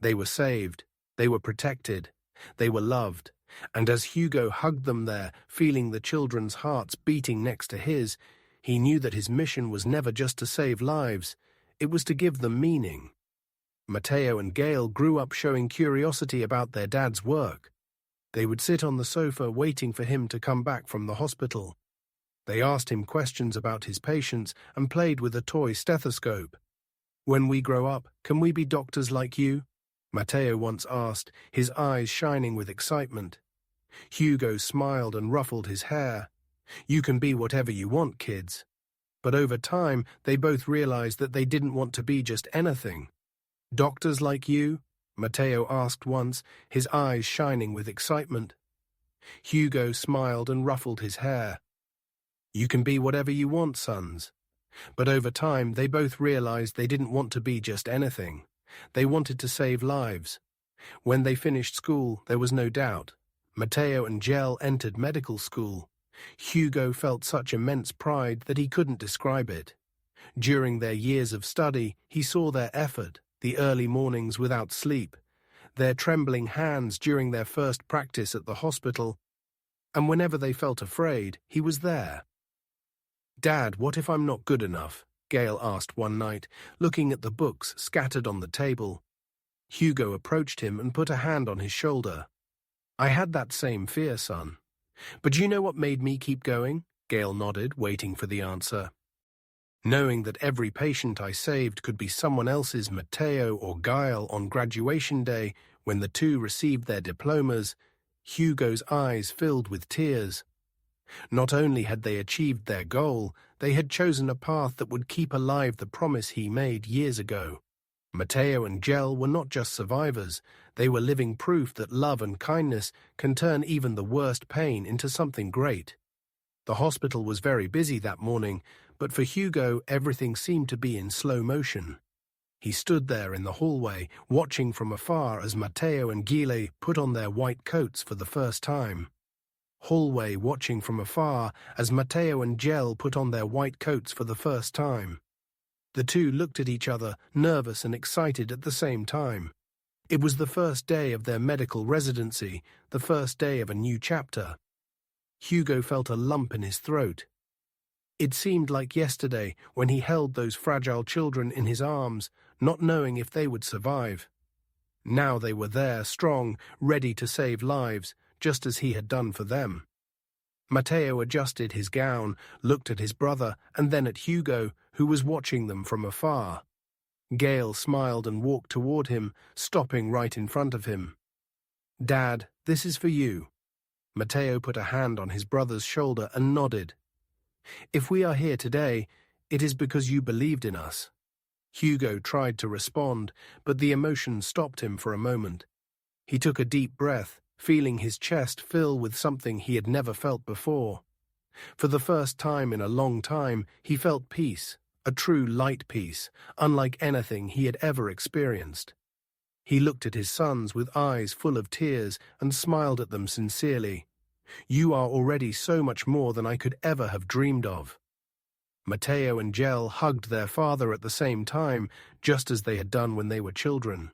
They were saved, they were protected, they were loved, and as Hugo hugged them there, feeling the children's hearts beating next to his, he knew that his mission was never just to save lives, it was to give them meaning. Matteo and Gail grew up showing curiosity about their dad's work. They would sit on the sofa waiting for him to come back from the hospital. They asked him questions about his patients and played with a toy stethoscope. "When we grow up, can we be doctors like you?" Matteo once asked, his eyes shining with excitement. Hugo smiled and ruffled his hair. "You can be whatever you want, kids." But over time, they both realized that they didn't want to be just anything. "Doctors like you?" Matteo asked once, his eyes shining with excitement. Hugo smiled and ruffled his hair. "You can be whatever you want, sons." But over time, they both realized they didn't want to be just anything. They wanted to save lives. When they finished school, there was no doubt. Matteo and Gel entered medical school. Hugo felt such immense pride that he couldn't describe it. During their years of study, he saw their effort, the early mornings without sleep, their trembling hands during their first practice at the hospital, and whenever they felt afraid, he was there. "Dad, what if I'm not good enough?" Gail asked one night, looking at the books scattered on the table. Hugo approached him and put a hand on his shoulder. I had that same fear, son. But you know what made me keep going? Gail nodded, waiting for the answer. Knowing that every patient I saved could be someone else's Matteo or Gael on graduation day when the two received their diplomas, Hugo's eyes filled with tears. Not only had they achieved their goal, they had chosen a path that would keep alive the promise he made years ago. Matteo and Gel were not just survivors, they were living proof that love and kindness can turn even the worst pain into something great. The hospital was very busy that morning, but for Hugo everything seemed to be in slow motion. He stood there in the hallway, watching from afar as Matteo and Gile put on their white coats for the first time. Watching from afar as Matteo and Gel put on their white coats for the first time. The two looked at each other, nervous and excited at the same time. It was the first day of their medical residency, the first day of a new chapter. Hugo felt a lump in his throat. It seemed like yesterday when he held those fragile children in his arms, not knowing if they would survive. Now they were there, strong, ready to save lives, just as he had done for them. Matteo adjusted his gown, looked at his brother, and then at Hugo, who was watching them from afar. Gail smiled and walked toward him, stopping right in front of him. Dad, this is for you. Matteo put a hand on his brother's shoulder and nodded. If we are here today, it is because you believed in us. Hugo tried to respond, but the emotion stopped him for a moment. He took a deep breath, feeling his chest fill with something he had never felt before. For the first time in a long time, he felt peace, a true light peace, unlike anything he had ever experienced. He looked at his sons with eyes full of tears and smiled at them sincerely. You are already so much more than I could ever have dreamed of. Matteo and Gel hugged their father at the same time, just as they had done when they were children.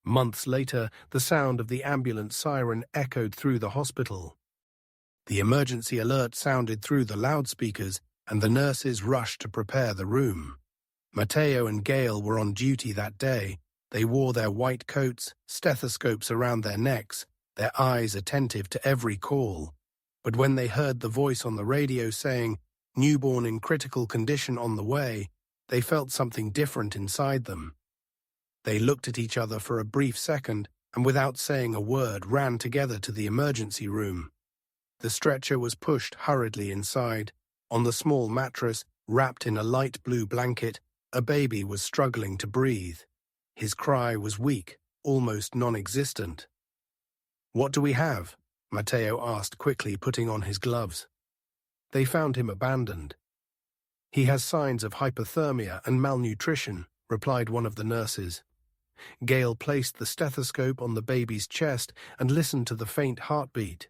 Months later, the sound of the ambulance siren echoed through the hospital. The emergency alert sounded through the loudspeakers, and the nurses rushed to prepare the room. Matteo and Gail were on duty that day. They wore their white coats, stethoscopes around their necks, their eyes attentive to every call. But when they heard the voice on the radio saying, "Newborn in critical condition on the way," they felt something different inside them. They looked at each other for a brief second, and without saying a word ran together to the emergency room. The stretcher was pushed hurriedly inside. On the small mattress, wrapped in a light blue blanket, a baby was struggling to breathe. His cry was weak, almost non-existent. "What do we have?" Matteo asked quickly, putting on his gloves. They found him abandoned. "He has signs of hypothermia and malnutrition," replied one of the nurses. Gail placed the stethoscope on the baby's chest and listened to the faint heartbeat.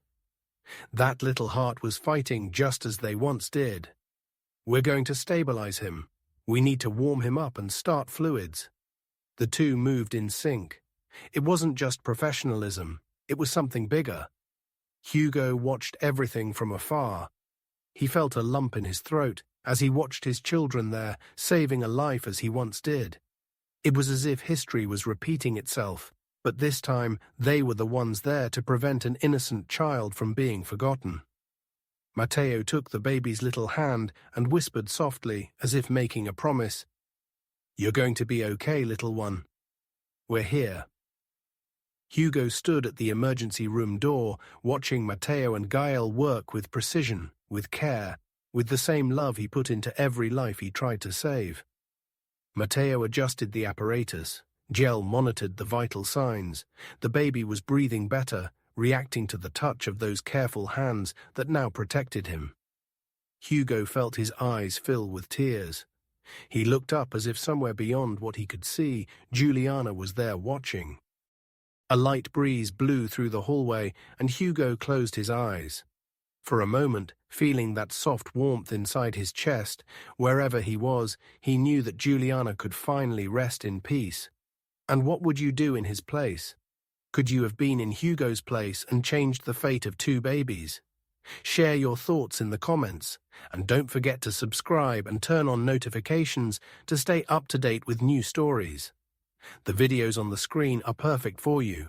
That little heart was fighting just as they once did. "We're going to stabilize him. We need to warm him up and start fluids." The two moved in sync. It wasn't just professionalism, it was something bigger. Hugo watched everything from afar. He felt a lump in his throat as he watched his children there, saving a life as he once did. It was as if history was repeating itself, but this time they were the ones there to prevent an innocent child from being forgotten. Matteo took the baby's little hand and whispered softly, as if making a promise, "You're going to be okay, little one. We're here." Hugo stood at the emergency room door, watching Matteo and Gael work with precision, with care, with the same love he put into every life he tried to save. Matteo adjusted the apparatus. Gel monitored the vital signs. The baby was breathing better, reacting to the touch of those careful hands that now protected him. Hugo felt his eyes fill with tears. He looked up as if somewhere beyond what he could see, Juliana was there watching. A light breeze blew through the hallway, and Hugo closed his eyes. For a moment, feeling that soft warmth inside his chest, wherever he was, he knew that Juliana could finally rest in peace. And what would you do in his place? Could you have been in Hugo's place and changed the fate of two babies? Share your thoughts in the comments, and don't forget to subscribe and turn on notifications to stay up to date with new stories. The videos on the screen are perfect for you.